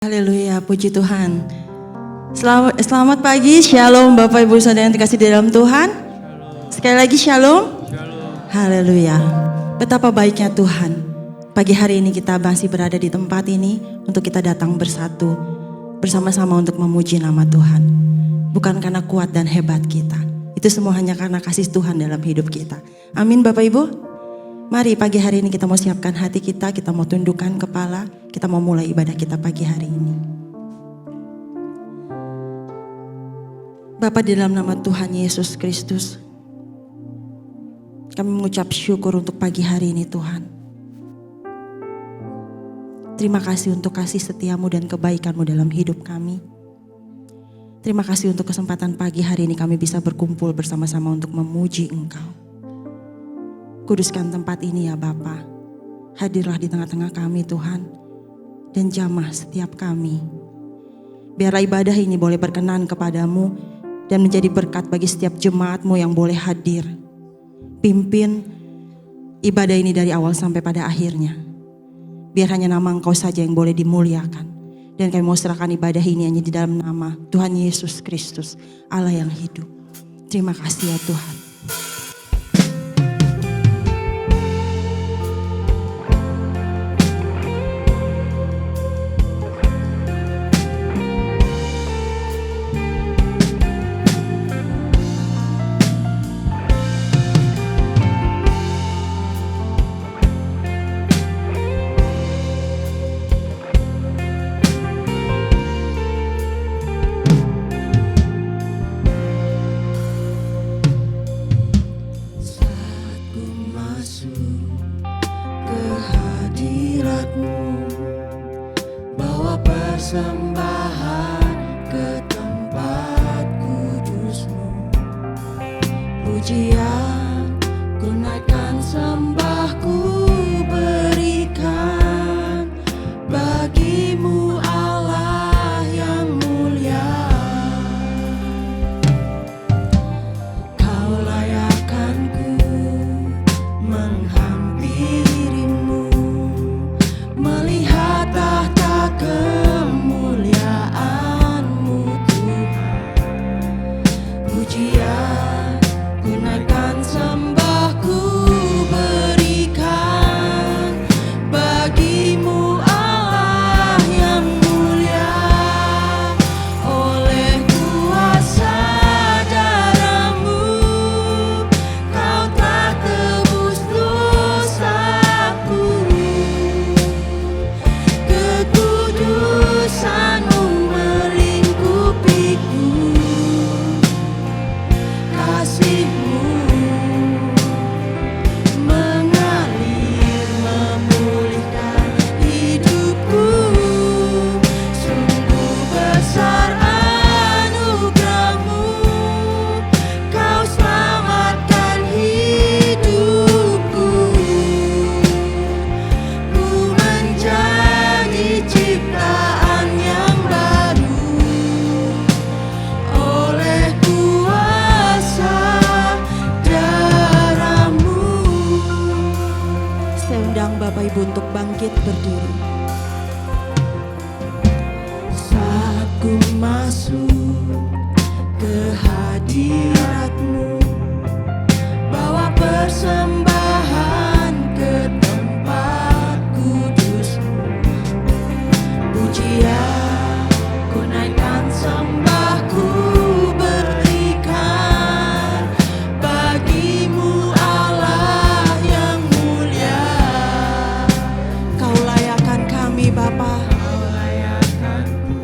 Haleluya, puji Tuhan. Selamat pagi, shalom Bapak Ibu Saudara yang dikasih di dalam Tuhan. Sekali lagi shalom. Haleluya. Betapa baiknya Tuhan. Pagi hari ini kita masih berada di tempat ini untuk kita datang bersatu bersama-sama untuk memuji nama Tuhan. Bukan karena kuat dan hebat kita. Itu semua hanya karena kasih Tuhan dalam hidup kita. Amin Bapak Ibu. Mari pagi hari ini kita mau siapkan hati kita mau tundukkan kepala, kita mau mulai ibadah kita pagi hari ini. Bapa, di dalam nama Tuhan Yesus Kristus, kami mengucap syukur untuk pagi hari ini Tuhan. Terima kasih untuk kasih setiamu dan kebaikanmu dalam hidup kami. Terima kasih untuk kesempatan pagi hari ini kami bisa berkumpul bersama-sama untuk memuji Engkau. Kuduskan tempat ini ya Bapa. Hadirlah di tengah-tengah kami Tuhan. Dan jamah setiap kami. Biarlah ibadah ini boleh berkenan kepadamu. Dan menjadi berkat bagi setiap jemaatmu yang boleh hadir. Pimpin ibadah ini dari awal sampai pada akhirnya. Biar hanya nama Engkau saja yang boleh dimuliakan. Dan kami mau serahkan ibadah ini hanya di dalam nama Tuhan Yesus Kristus, Allah yang hidup. Terima kasih ya Tuhan. Persembahan ke tempat kudus-Mu, pujian ku naikkan, sembah ku berikan bagi-Mu Allah yang mulia. Kau layakkan ku menghampiri-Mu, melihat tahta kemuliaan-Mu Tuhan. Pujian ku naikkan, sembah ku berikan bagi-Mu Allah yang mulia. Oleh kuasa darah-Mu Kau telah tebus dosaku. Kekudusan-Mu melingkupiku, kasih-Mu mengalir memulihkan hidupku. Sungguh besar anugerah-Mu, Kau selamatkan hidupku. Ku menjadi ciptaan yang baru oleh kuasa darah-Mu. Saya undang Bapak Ibu untuk bangkit berdiri. Saat ku masuk ke hadirat-Mu, bawa persembahan ke tempat kudus-Mu, pujian ku naikkan, sembah ku berikan bagi-Mu Allah yang mulia. Kau layakkan kami Bapa. Kau layakkan ku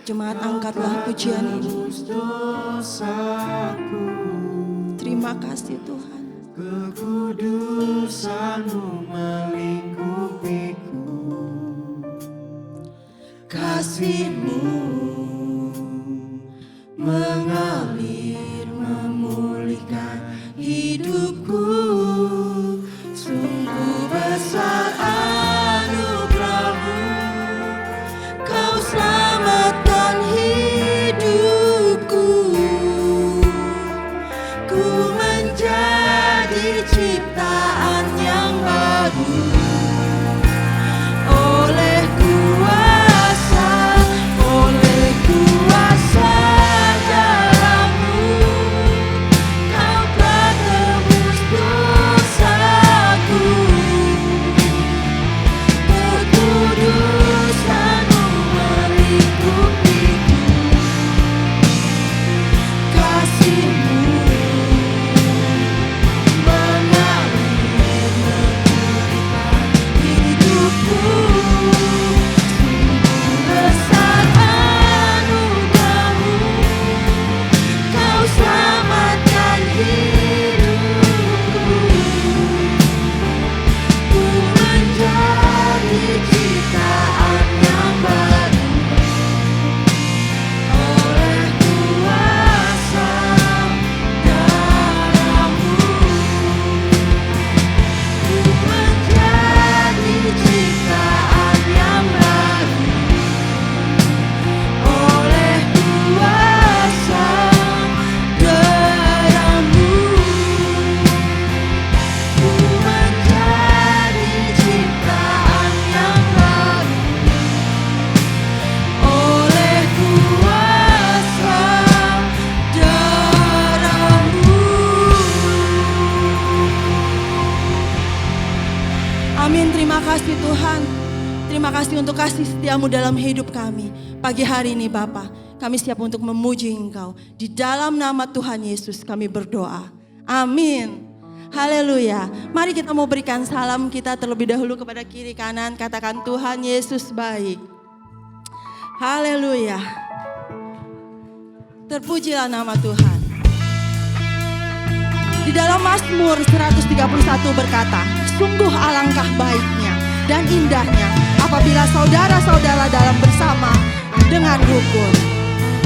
Jemaat angkatlah pujian ini. Terima kasih Tuhan. Kekudusan-Mu melingkupiku, kasih-Mu mengalir memulihkan hidupku. Sungguh besar anugerah-Mu, Kau selamatkan hidupku. Ku menjadi ciptaan yang baru oleh kuasa darah-Mu. Kau telah tebus dosaku. Kekudusan-Mu melingkupiku, kasih-Mu mengalir memulihkan hidupku. Sungguh besar anugerah-Mu, Kau selamatkan hidupku. Ku menjadi ciptaan yang baru oleh kuasa darah-Mu. Ku menjadi ciptaan yang baru oleh kuasa darah-Mu. Ku menjadi ciptaan yang baru oleh kuasa darah-Mu. Amin. Terima kasih Tuhan. Terima kasih untuk kasih setia-Mu dalam hidup kami. Pagi hari ini Bapa, kami siap untuk memuji Engkau. Di dalam nama Tuhan Yesus kami berdoa. Amin. Haleluya. Mari kita mau berikan salam kita terlebih dahulu kepada kiri kanan. Katakan Tuhan Yesus baik. Haleluya. Terpujilah nama Tuhan. Di dalam Mazmur 131 berkata, sungguh alangkah baiknya dan indahnya apabila saudara-saudara dalam bersama dengan rukun.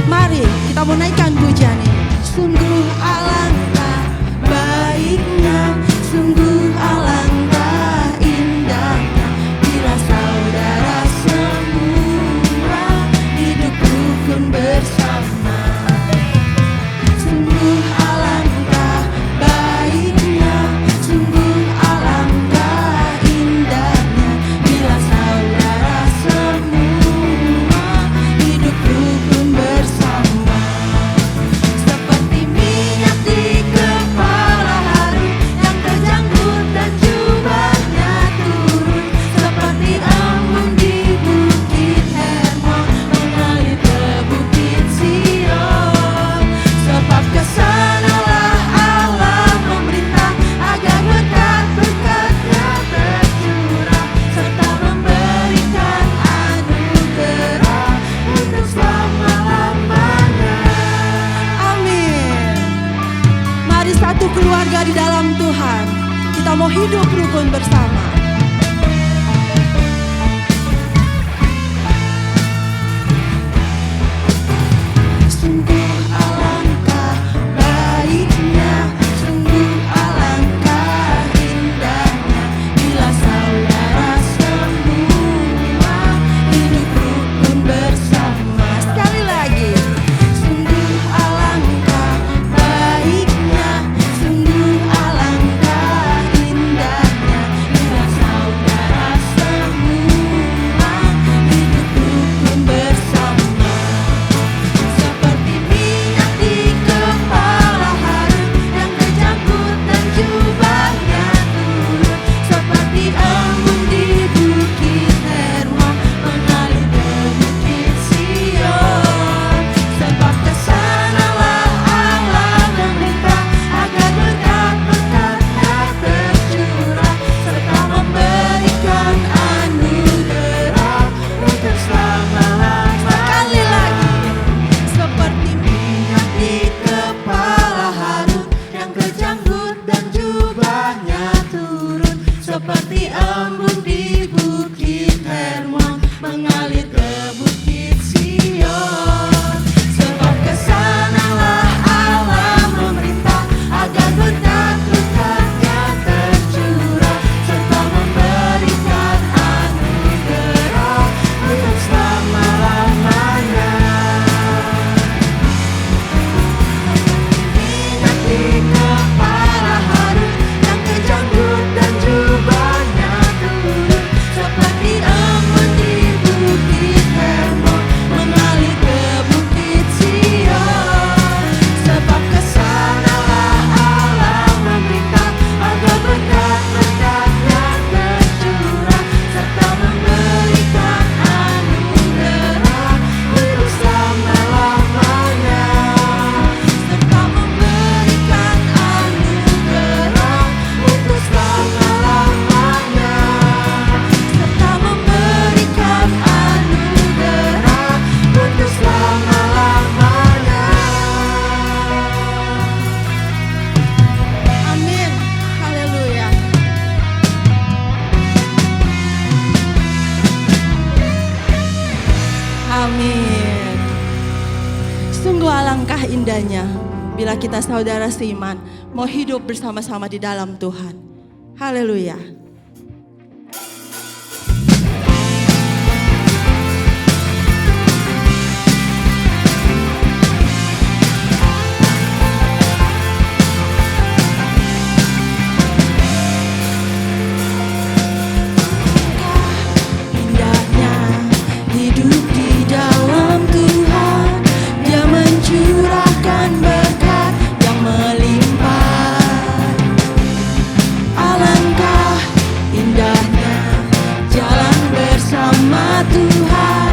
Mari kita menaikkan pujian ini. Sungguh alangkah baiknya, sungguh alangkah indahnya bila saudara semua hidup rukun bersama. Sungguh alangkah baiknya, sungguh alangkah indahnya bila saudara semua hidup rukun bersama. Seperti minyak di kepala Harun yang terjangkut dan jubahnya turun, seperti embun di bukit Hermon mengalir ke bukit Sion. Sebab kesanalah Allah memerintah agar berkat-berkat-Nya tercurah serta memberikan anugerah untuk selama-lamanya. Amin. Mari satu keluarga di dalam Tuhan, kita mau hidup rukun bersama. Sungguh alangkah baiknya, sungguh alangkah indahnya bila saudara semua hidup rukun bersama. Sekali lagi. Sungguh alangkah baiknya, sungguh alangkah indahnya bila embun di bukit Hermon, mengalir ke bukit Sion. Sebab kesanalah Allah memerintah, agar berkat berkatnya tercurah, serta memberikan anugerah untuk selama-lamanya. Ingat di kepala Harun yang kejanggut dan jubahnya turun, seperti embun di bukit Hermon, mengalir ke bukit Sion. Sebab kesanalah Allah memerintah, agar berkat-berkatnya tercurah, serta memberikan anugerah untuk selama-lamanya. Serta memberikan anugerah untuk selama-lamanya. Serta memberikan anugerah untuk selama-lamanya. Amin. Haleluya. Amin. Sungguh alangkah indahnya bila kita saudara seiman mau hidup bersama-sama di dalam Tuhan. Haleluya. Indahnya hidup di dalam Tuhan, Dia mencurahkan berkat yang melimpah. Alangkah indahnya jalan bersama Tuhan,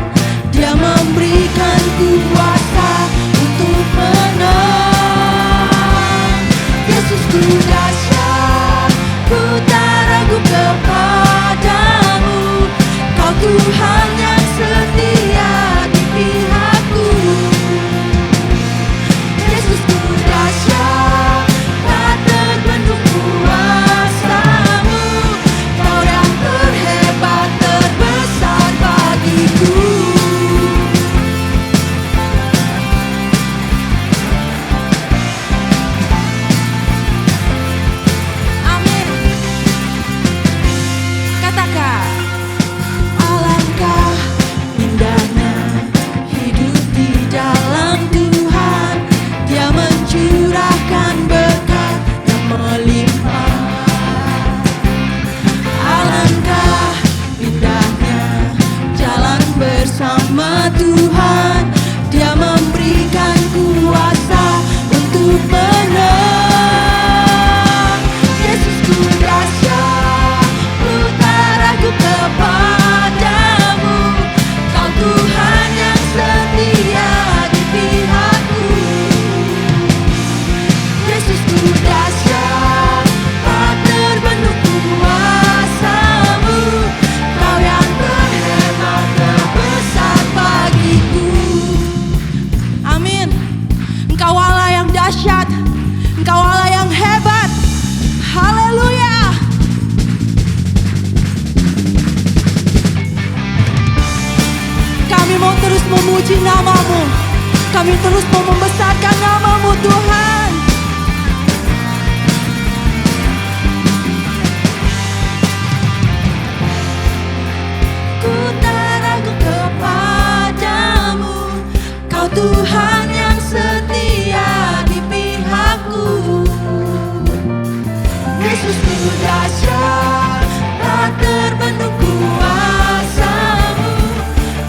Dia memberikan kuasa untuk menang. Yesusku dahsyat, ku tak ragu kepadamu, Kau Tuhan yang setia di pihakku. Yesusku dahsyat, tak terbendung kuasa-Mu, Kau yang terhebat, terbesar bagiku. Amin. Katakan, alangkah indahnya hidup di dalam Tuhan, Dia mencurahkan berkat yang melimpah. Alangkah indahnya jalan bersama Tuhan, Dia memberikan kuasa untuk menang. Yesusku dahsyat, ku tak ragu kepadamu, Kau Tuhan yang setia di pihakku. Yesusku dahsyat, tak terbendung kuasa-Mu, Kau yang terhebat, terbesar bagiku. Amin. Engkau Allah yang dahsyat, Engkau Allah yang hebat. Haleluya. Kami mau terus memuji nama-Mu, kami terus mau membesarkan nama-Mu Tuhan. Ku tak ragu kepadamu, Kau Tuhan yang setia di pihakku. Yesusku dahsyat, tak terbendung kuasa-Mu,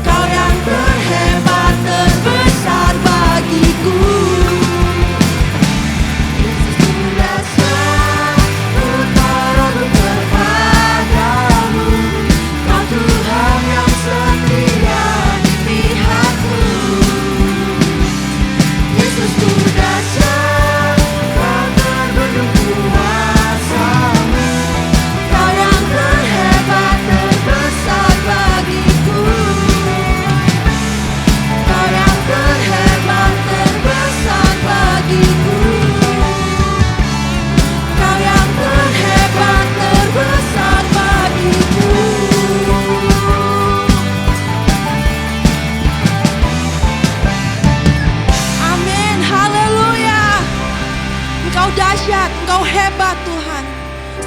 Kau yang terhebat, terbesar bagiku. Yesusku dahsyat, ku tak ragu kepadamu, Kau Tuhan yang setia di pihakku. Yesusku dahsyat, tak terbendung kuasa-Mu, Kau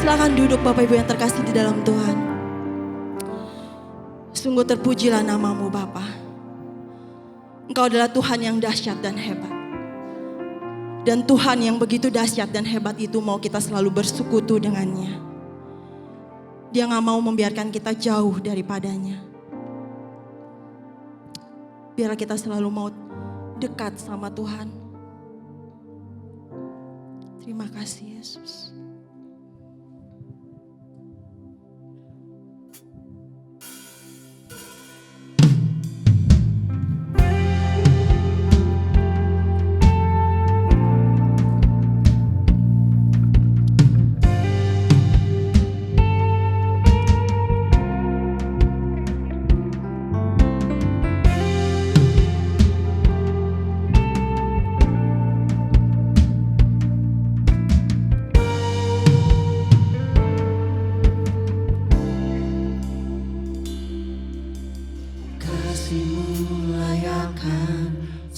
Silakan duduk Bapak Ibu yang terkasih di dalam Tuhan. Sungguh terpujilah namamu Bapa. Engkau adalah Tuhan yang dahsyat dan hebat. Dan Tuhan yang begitu dahsyat dan hebat itu mau kita selalu bersekutu dengannya. Dia gak mau membiarkan kita jauh daripadanya. Biarlah kita selalu mau dekat sama Tuhan. Terima kasih Yesus.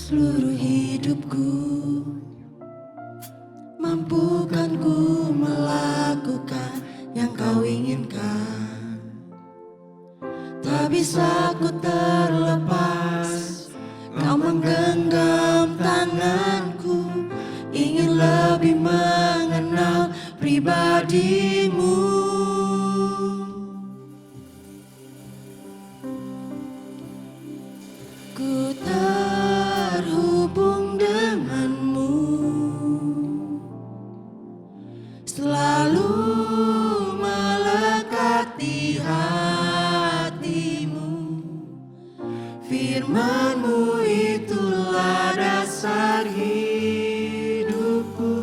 Seluruh hidupku, mampukan ku melakukan yang kau inginkan. Tak bisa ku terlepas, kau menggenggam tanganku, ingin lebih mengenal pribadimu. Ku terhubung denganmu, selalu melekat di hatimu. Firman-Mu itulah dasar hidupku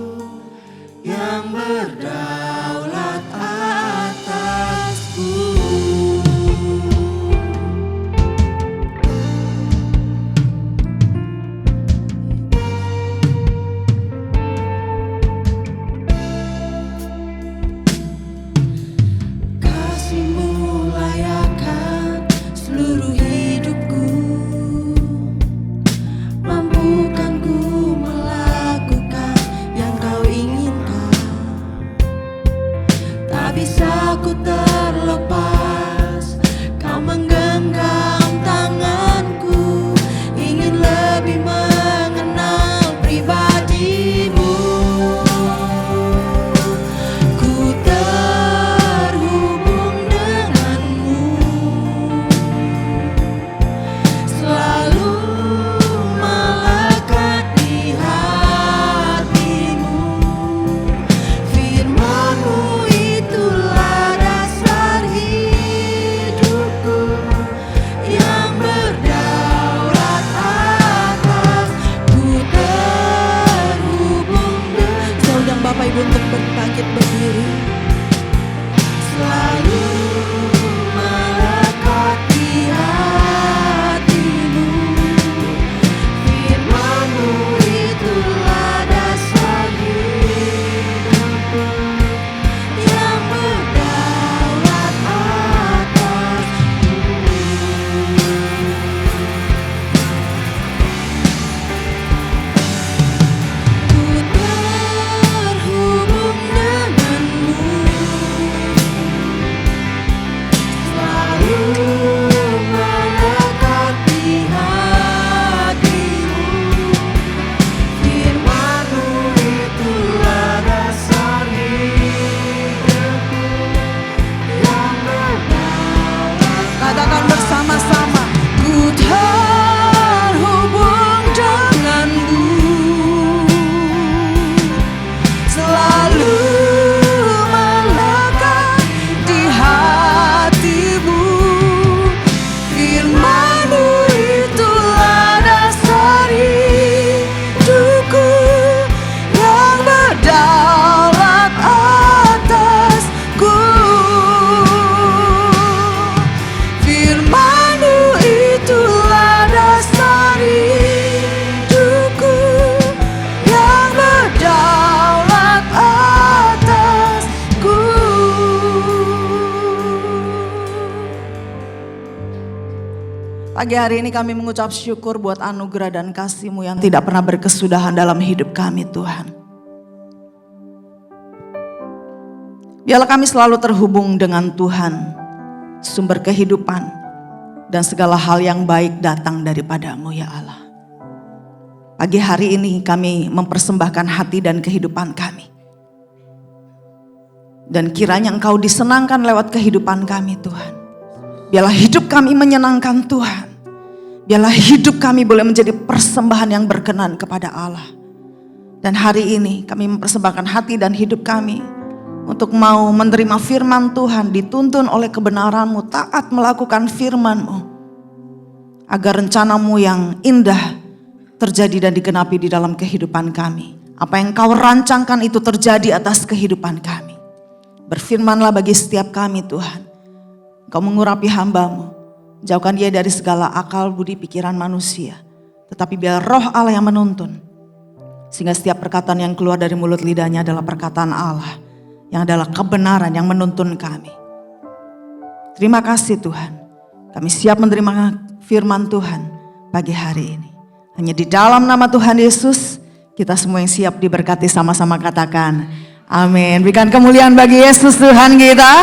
yang berdaulat atasku. Pagi hari ini kami mengucap syukur buat anugerah dan kasih-Mu yang tidak pernah berkesudahan dalam hidup kami Tuhan. Biarlah kami selalu terhubung dengan Tuhan, sumber kehidupan, dan segala hal yang baik datang daripada-Mu ya Allah. Pagi hari ini kami mempersembahkan hati dan kehidupan kami. Dan kiranya Engkau disenangkan lewat kehidupan kami Tuhan. Biarlah hidup kami menyenangkan Tuhan. Biarlah hidup kami boleh menjadi persembahan yang berkenan kepada Allah. Dan hari ini kami mempersembahkan hati dan hidup kami untuk mau menerima firman Tuhan, dituntun oleh kebenaran-Mu, taat melakukan firman-Mu. Agar rencana-Mu yang indah terjadi dan digenapi di dalam kehidupan kami. Apa yang Kau rancangkan itu terjadi atas kehidupan kami. Berfirmanlah bagi setiap kami Tuhan. Engkau mengurapi hamba-Mu. Jauhkan dia dari segala akal, budi, pikiran manusia. Tetapi biar roh Allah yang menuntun. Sehingga setiap perkataan yang keluar dari mulut lidahnya adalah perkataan Allah. Yang adalah kebenaran yang menuntun kami. Terima kasih Tuhan. Kami siap menerima firman Tuhan pagi hari ini. Hanya di dalam nama Tuhan Yesus, kita semua yang siap diberkati sama-sama katakan amin. Berikan kemuliaan bagi Yesus Tuhan kita.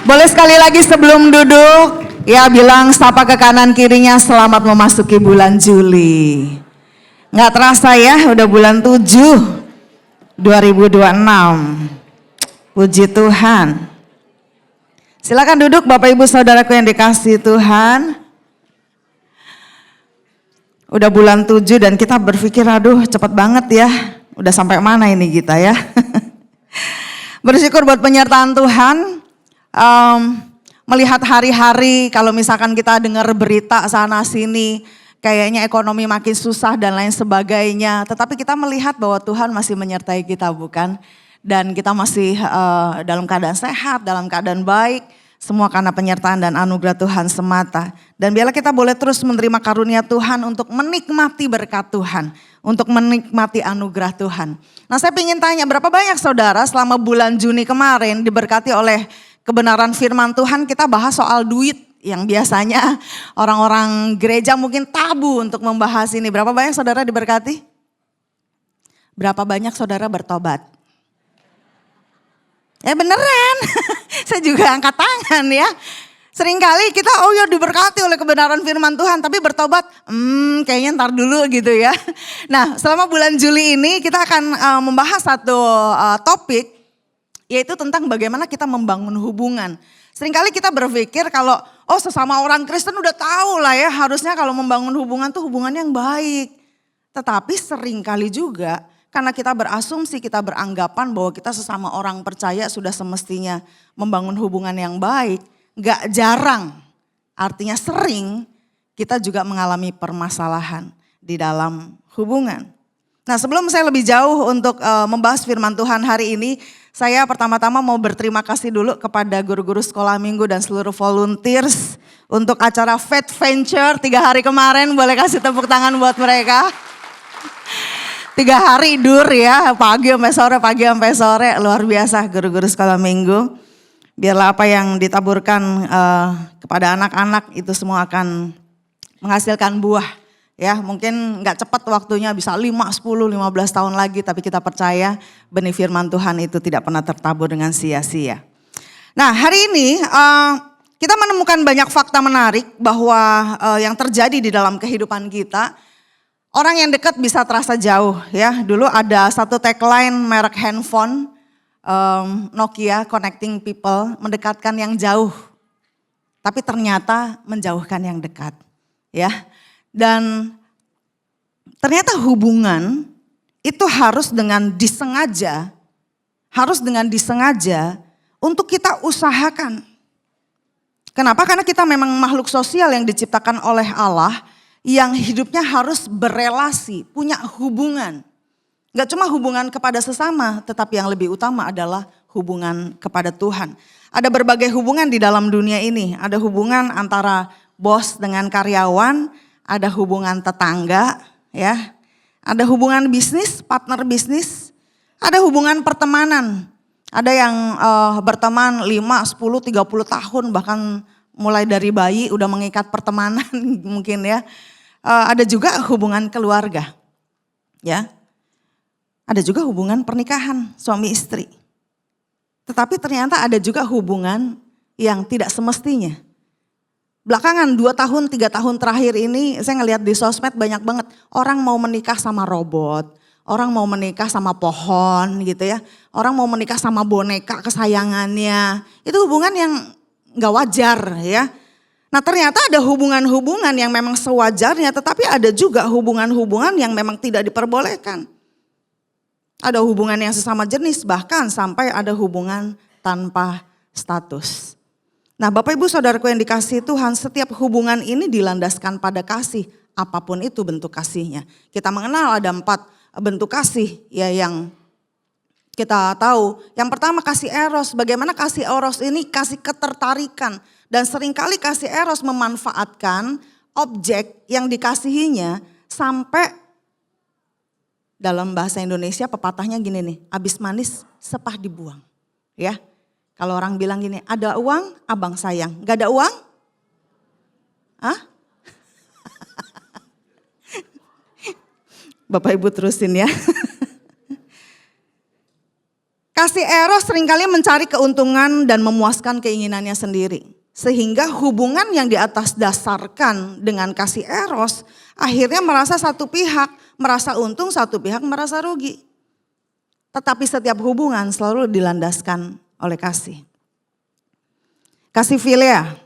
Boleh sekali lagi sebelum duduk, ya bilang sapa ke kanan kirinya, selamat memasuki bulan Juli. Nggak terasa ya, udah bulan 7, 2026. Puji Tuhan. Silakan duduk Bapak Ibu Saudaraku yang dikasihi Tuhan. Udah bulan 7 dan kita berpikir aduh cepat banget ya. Udah sampai mana ini kita ya. Bersyukur buat penyertaan Tuhan. Melihat hari-hari kalau misalkan kita dengar berita sana sini. Kayaknya ekonomi makin susah dan lain sebagainya. Tetapi kita melihat bahwa Tuhan masih menyertai kita bukan. Dan kita masih dalam keadaan sehat, dalam keadaan baik. Semua karena penyertaan dan anugerah Tuhan semata. Dan biarlah kita boleh terus menerima karunia Tuhan untuk menikmati berkat Tuhan. Untuk menikmati anugerah Tuhan. Nah saya ingin tanya, berapa banyak saudara selama bulan Juni kemarin diberkati oleh kebenaran firman Tuhan, kita bahas soal duit. Yang biasanya orang-orang gereja mungkin tabu untuk membahas ini. Berapa banyak saudara diberkati? Berapa banyak saudara bertobat? Ya beneran, saya juga angkat tangan ya. Seringkali kita diberkati oleh kebenaran firman Tuhan, tapi bertobat kayaknya ntar dulu gitu ya. Nah selama bulan Juli ini kita akan membahas satu topik, yaitu tentang bagaimana kita membangun hubungan. Seringkali kita berpikir kalau sesama orang Kristen udah tahu lah ya, harusnya kalau membangun hubungan tuh hubungan yang baik. Tetapi seringkali juga karena kita berasumsi, kita beranggapan bahwa kita sesama orang percaya sudah semestinya membangun hubungan yang baik. Gak jarang, artinya sering kita juga mengalami permasalahan di dalam hubungan. Nah sebelum saya lebih jauh untuk membahas firman Tuhan hari ini, saya pertama-tama mau berterima kasih dulu kepada guru-guru sekolah minggu dan seluruh volunteers untuk acara Faith Venture 3 hari kemarin. Boleh kasih tepuk tangan buat mereka. 3 hari dur ya, pagi sampai sore, luar biasa guru-guru sekolah minggu. Biarlah apa yang ditaburkan kepada anak-anak itu semua akan menghasilkan buah. Ya mungkin gak cepat waktunya, bisa 5, 10, 15 tahun lagi, tapi kita percaya benih firman Tuhan itu tidak pernah tertabur dengan sia-sia. Nah hari ini kita menemukan banyak fakta menarik bahwa yang terjadi di dalam kehidupan kita, orang yang dekat bisa terasa jauh ya. Dulu ada satu tagline merek handphone Nokia, connecting people, mendekatkan yang jauh. Tapi ternyata menjauhkan yang dekat ya. Dan ternyata hubungan itu harus dengan disengaja untuk kita usahakan. Kenapa? Karena kita memang makhluk sosial yang diciptakan oleh Allah yang hidupnya harus berelasi, punya hubungan. Gak cuma hubungan kepada sesama, tetapi yang lebih utama adalah hubungan kepada Tuhan. Ada berbagai hubungan di dalam dunia ini. Ada hubungan antara bos dengan karyawan, ada hubungan tetangga, ya. Ada hubungan bisnis, partner bisnis. Ada hubungan pertemanan. Ada yang berteman 5, 10, 30 tahun, bahkan mulai dari bayi udah mengikat pertemanan mungkin ya. Ada juga hubungan keluarga, ya. Ada juga hubungan pernikahan suami istri. Tetapi ternyata ada juga hubungan yang tidak semestinya. Belakangan 2 tahun, 3 tahun terakhir ini saya ngelihat di sosmed banyak banget orang mau menikah sama robot, orang mau menikah sama pohon gitu ya. Orang mau menikah sama boneka kesayangannya. Itu hubungan yang gak wajar ya. Nah ternyata ada hubungan-hubungan yang memang sewajarnya, tetapi ada juga hubungan-hubungan yang memang tidak diperbolehkan. Ada hubungan yang sesama jenis, bahkan sampai ada hubungan tanpa status. Nah Bapak Ibu Saudaraku yang dikasihi Tuhan, setiap hubungan ini dilandaskan pada kasih, apapun itu bentuk kasihnya. Kita mengenal ada 4 bentuk kasih ya yang kita tahu. Yang pertama kasih eros, bagaimana kasih eros ini kasih ketertarikan. Dan seringkali kasih eros memanfaatkan objek yang dikasihinya sampai dalam bahasa Indonesia pepatahnya gini nih, abis manis sepah dibuang. Ya, kalau orang bilang gini, ada uang abang sayang, gak ada uang? Hah? Bapak Ibu terusin ya. Kasih eros seringkali mencari keuntungan dan memuaskan keinginannya sendiri. Sehingga hubungan yang di atas dasarkan dengan kasih eros akhirnya merasa satu pihak merasa untung, satu pihak merasa rugi. Tetapi setiap hubungan selalu dilandaskan oleh kasih. Kasih philia,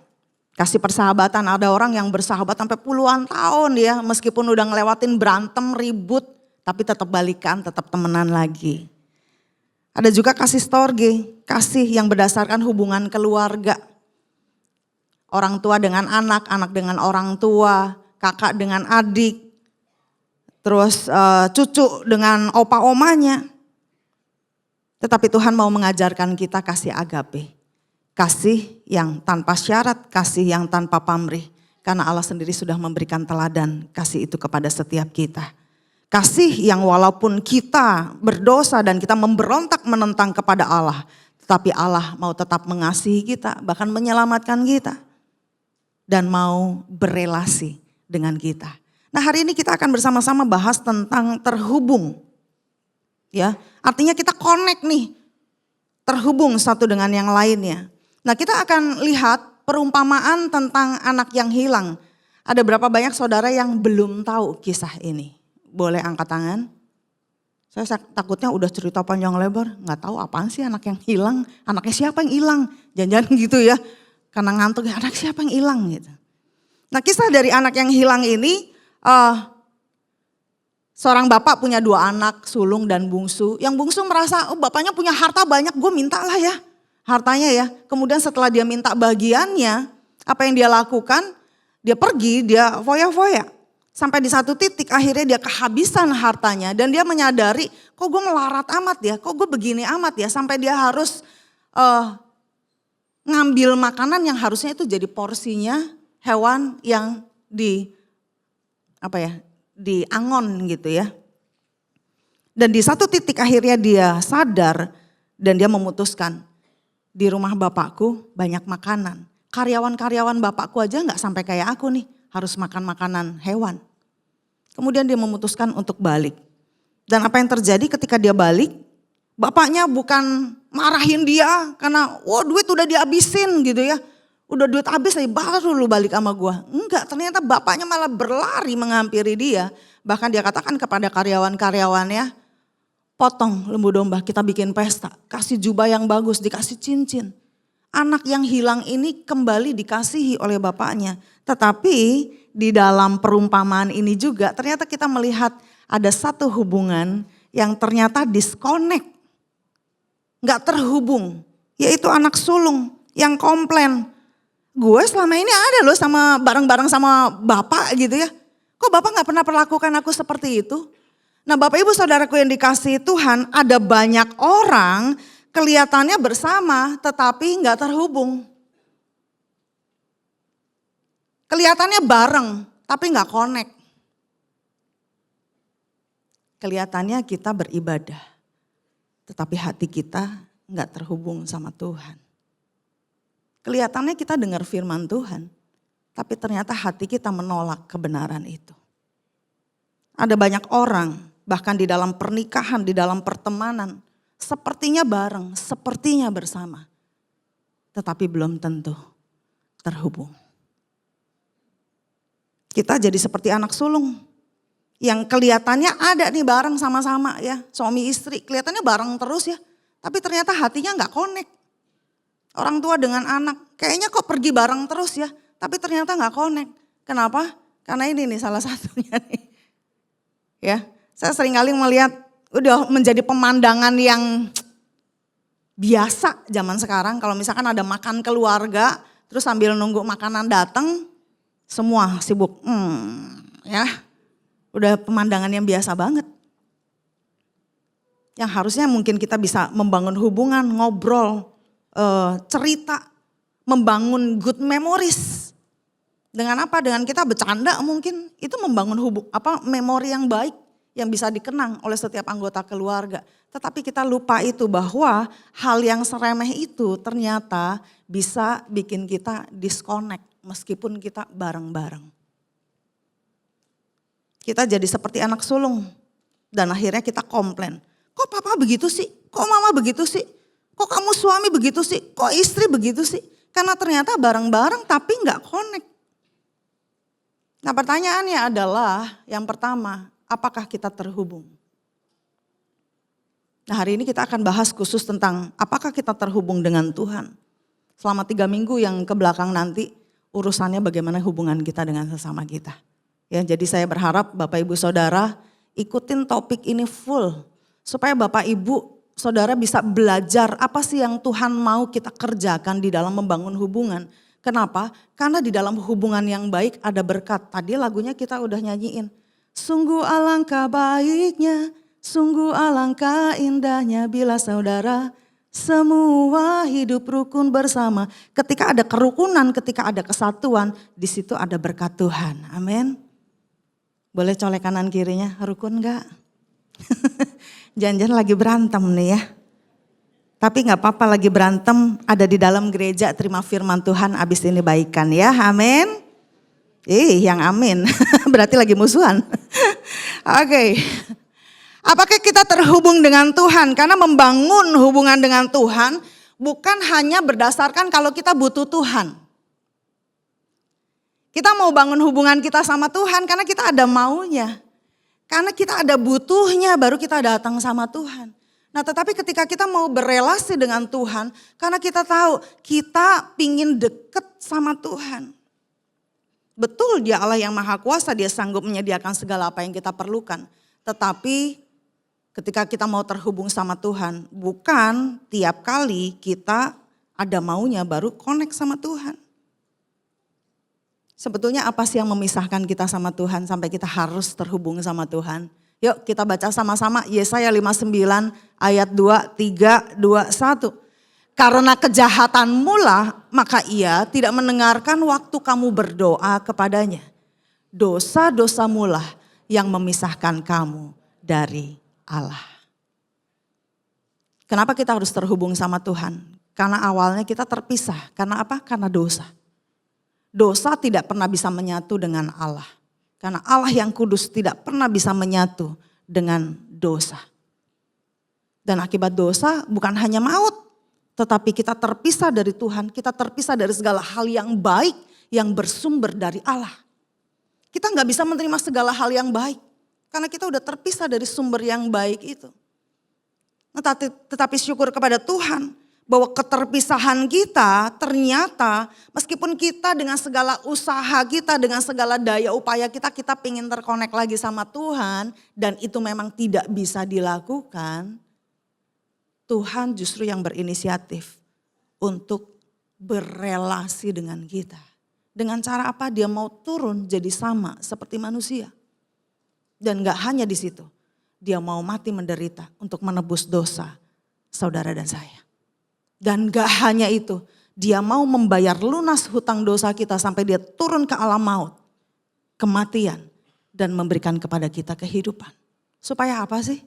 kasih persahabatan. Ada orang yang bersahabat sampai puluhan tahun ya, meskipun udah ngelewatin berantem, ribut, tapi tetap balikan, tetap temenan lagi. Ada juga kasih storge, kasih yang berdasarkan hubungan keluarga. Orang tua dengan anak, anak dengan orang tua, kakak dengan adik, terus cucu dengan opa-omanya. Tetapi Tuhan mau mengajarkan kita kasih agape. Kasih yang tanpa syarat, kasih yang tanpa pamrih. Karena Allah sendiri sudah memberikan teladan kasih itu kepada setiap kita. Kasih yang walaupun kita berdosa dan kita memberontak menentang kepada Allah. Tetapi Allah mau tetap mengasihi kita, bahkan menyelamatkan kita. Dan mau berelasi dengan kita. Nah hari ini kita akan bersama-sama bahas tentang terhubung. Ya, artinya kita connect nih, terhubung satu dengan yang lainnya. Nah kita akan lihat perumpamaan tentang anak yang hilang. Ada berapa banyak saudara yang belum tahu kisah ini? Boleh angkat tangan? Saya takutnya udah cerita panjang lebar, nggak tahu apaan sih anak yang hilang, anaknya siapa yang hilang, jangan-jangan gitu ya. Karena ngantuk ya anak siapa yang hilang gitu. Nah kisah dari anak yang hilang ini, seorang bapak punya 2 anak, sulung dan bungsu. Yang bungsu merasa bapaknya punya harta banyak, gue minta lah ya hartanya ya. Kemudian setelah dia minta bagiannya, apa yang dia lakukan? Dia pergi, dia foya-foya. Sampai di satu titik akhirnya dia kehabisan hartanya. Dan dia menyadari kok gue melarat amat ya, kok gue begini amat ya. Sampai dia harus ngambil makanan yang harusnya itu jadi porsinya hewan yang diangon gitu ya. Dan di satu titik akhirnya dia sadar dan dia memutuskan di rumah bapakku banyak makanan. Karyawan-karyawan bapakku aja nggak sampai kayak aku nih harus makan makanan hewan. Kemudian dia memutuskan untuk balik. Dan apa yang terjadi ketika dia balik? Bapaknya bukan marahin dia karena duit udah dihabisin gitu ya. Udah duit habis aja baru lu balik sama gua. Enggak, ternyata bapaknya malah berlari menghampiri dia. Bahkan dia katakan kepada karyawan-karyawannya, potong lembu domba kita bikin pesta. Kasih jubah yang bagus, dikasih cincin. Anak yang hilang ini kembali dikasihi oleh bapaknya. Tetapi di dalam perumpamaan ini juga ternyata kita melihat ada satu hubungan yang ternyata disconnect. Gak terhubung, yaitu anak sulung yang komplain. Gue selama ini ada loh sama bareng-bareng sama bapak gitu ya. Kok bapak gak pernah perlakukan aku seperti itu? Nah Bapak Ibu Saudaraku yang dikasihi Tuhan, ada banyak orang kelihatannya bersama tetapi gak terhubung. Kelihatannya bareng tapi gak connect. Kelihatannya kita beribadah. Tetapi hati kita nggak terhubung sama Tuhan. Kelihatannya kita dengar firman Tuhan, tapi ternyata hati kita menolak kebenaran itu. Ada banyak orang, bahkan di dalam pernikahan, di dalam pertemanan, sepertinya bareng, sepertinya bersama. Tetapi belum tentu terhubung. Kita jadi seperti anak sulung yang kelihatannya ada nih bareng sama-sama ya, suami istri kelihatannya bareng terus ya, tapi ternyata hatinya nggak connect. Orang tua dengan anak, kayaknya kok pergi bareng terus ya, tapi ternyata nggak connect. Kenapa? Karena ini nih salah satunya nih. Ya, saya seringkali melihat udah menjadi pemandangan yang biasa zaman sekarang. Kalau misalkan ada makan keluarga, terus sambil nunggu makanan datang, semua sibuk. Ya, udah pemandangan yang biasa banget. Yang harusnya mungkin kita bisa membangun hubungan, ngobrol, cerita, membangun good memories. Dengan apa? Dengan kita bercanda mungkin itu membangun memori yang baik yang bisa dikenang oleh setiap anggota keluarga. Tetapi kita lupa itu bahwa hal yang seremeh itu ternyata bisa bikin kita disconnect meskipun kita bareng-bareng. Kita jadi seperti anak sulung dan akhirnya kita komplain. Kok papa begitu sih? Kok mama begitu sih? Kok kamu suami begitu sih? Kok istri begitu sih? Karena ternyata bareng-bareng tapi nggak connect. Nah pertanyaannya adalah yang pertama, apakah kita terhubung? Nah hari ini kita akan bahas khusus tentang apakah kita terhubung dengan Tuhan. Selama 3 minggu yang kebelakang nanti urusannya bagaimana hubungan kita dengan sesama kita. Ya, jadi saya berharap Bapak Ibu Saudara ikutin topik ini full. Supaya Bapak Ibu Saudara bisa belajar apa sih yang Tuhan mau kita kerjakan di dalam membangun hubungan. Kenapa? Karena di dalam hubungan yang baik ada berkat. Tadi lagunya kita udah nyanyiin. Sungguh alangkah baiknya, sungguh alangkah indahnya bila saudara semua hidup rukun bersama. Ketika ada kerukunan, ketika ada kesatuan, di situ ada berkat Tuhan. Amin. Boleh colek kanan kirinya, rukun enggak? Jangan-jangan lagi berantem nih ya. Tapi gak apa-apa lagi berantem, ada di dalam gereja, terima firman Tuhan, abis ini baikan ya, amin. Yang amin, berarti lagi musuhan. Oke. Apakah kita terhubung dengan Tuhan? Karena membangun hubungan dengan Tuhan bukan hanya berdasarkan kalau kita butuh Tuhan. Kita mau bangun hubungan kita sama Tuhan karena kita ada maunya. Karena kita ada butuhnya baru kita datang sama Tuhan. Nah tetapi ketika kita mau berelasi dengan Tuhan, karena kita tahu kita pingin deket sama Tuhan. Betul dia Allah yang maha kuasa, dia sanggup menyediakan segala apa yang kita perlukan. Tetapi ketika kita mau terhubung sama Tuhan, bukan tiap kali kita ada maunya baru connect sama Tuhan. Sebetulnya apa sih yang memisahkan kita sama Tuhan sampai kita harus terhubung sama Tuhan? Yuk kita baca sama-sama Yesaya 59 ayat 2, 3, 2, 1. Karena kejahatanmu lah maka ia tidak mendengarkan waktu kamu berdoa kepadanya. Dosa-dosamu lah yang memisahkan kamu dari Allah. Kenapa kita harus terhubung sama Tuhan? Karena awalnya kita terpisah. Karena apa? Karena dosa. Dosa tidak pernah bisa menyatu dengan Allah. Karena Allah yang kudus tidak pernah bisa menyatu dengan dosa. Dan akibat dosa bukan hanya maut, tetapi kita terpisah dari Tuhan, kita terpisah dari segala hal yang baik yang bersumber dari Allah. Kita nggak bisa menerima segala hal yang baik, karena kita udah terpisah dari sumber yang baik itu. Nah, tetapi syukur kepada Tuhan, bahwa keterpisahan kita ternyata meskipun kita dengan segala usaha kita, dengan segala daya upaya kita pengen terkonek lagi sama Tuhan dan itu memang tidak bisa dilakukan. Tuhan justru yang berinisiatif untuk berelasi dengan kita. Dengan cara apa? Dia mau turun jadi sama seperti manusia. Dan gak hanya di situ, dia mau mati menderita untuk menebus dosa saudara dan saya. Dan gak hanya itu, dia mau membayar lunas hutang dosa kita sampai dia turun ke alam maut, kematian, dan memberikan kepada kita kehidupan. Supaya apa sih?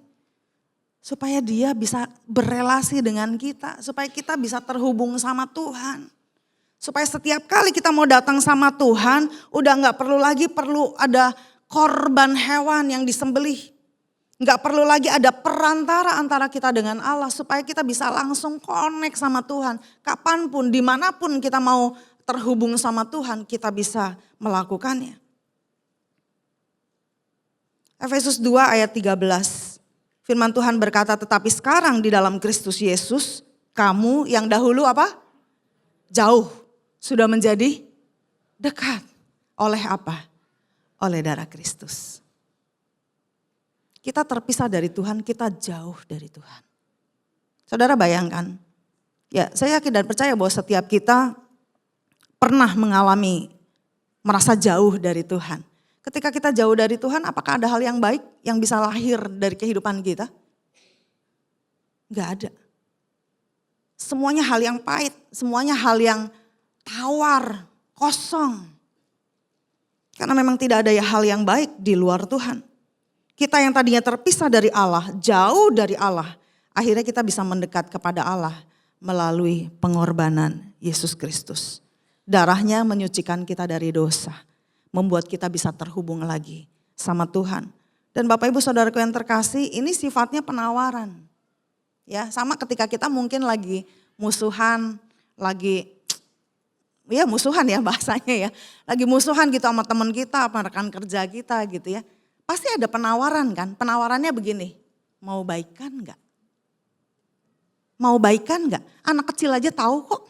Supaya dia bisa berelasi dengan kita, supaya kita bisa terhubung sama Tuhan. Supaya setiap kali kita mau datang sama Tuhan, udah gak perlu lagi ada korban hewan yang disembelih. Nggak perlu lagi ada perantara antara kita dengan Allah supaya kita bisa langsung connect sama Tuhan. Kapanpun, dimanapun kita mau terhubung sama Tuhan, kita bisa melakukannya. Efesus 2 ayat 13. Firman Tuhan berkata, tetapi sekarang di dalam Kristus Yesus, kamu yang dahulu apa? Jauh, sudah menjadi dekat. Oleh apa? Oleh darah Kristus. Kita terpisah dari Tuhan, kita jauh dari Tuhan. Saudara bayangkan, ya saya yakin dan percaya bahwa setiap kita pernah mengalami merasa jauh dari Tuhan. Ketika kita jauh dari Tuhan, apakah ada hal yang baik yang bisa lahir dari kehidupan kita? Enggak ada. Semuanya hal yang pahit, semuanya hal yang tawar, kosong. Karena memang tidak ada hal yang baik di luar Tuhan. Kita yang tadinya terpisah dari Allah, jauh dari Allah, akhirnya kita bisa mendekat kepada Allah melalui pengorbanan Yesus Kristus. Darahnya menyucikan kita dari dosa, membuat kita bisa terhubung lagi sama Tuhan. Dan Bapak Ibu Saudaraku yang terkasih, ini sifatnya penawaran. Ya, sama ketika kita mungkin lagi musuhan, musuhan ya bahasanya ya. Lagi musuhan gitu sama teman kita, sama rekan kerja kita gitu ya. Pasti ada penawaran kan, penawarannya begini, mau baikan enggak? Mau baikan enggak? Anak kecil aja tahu kok.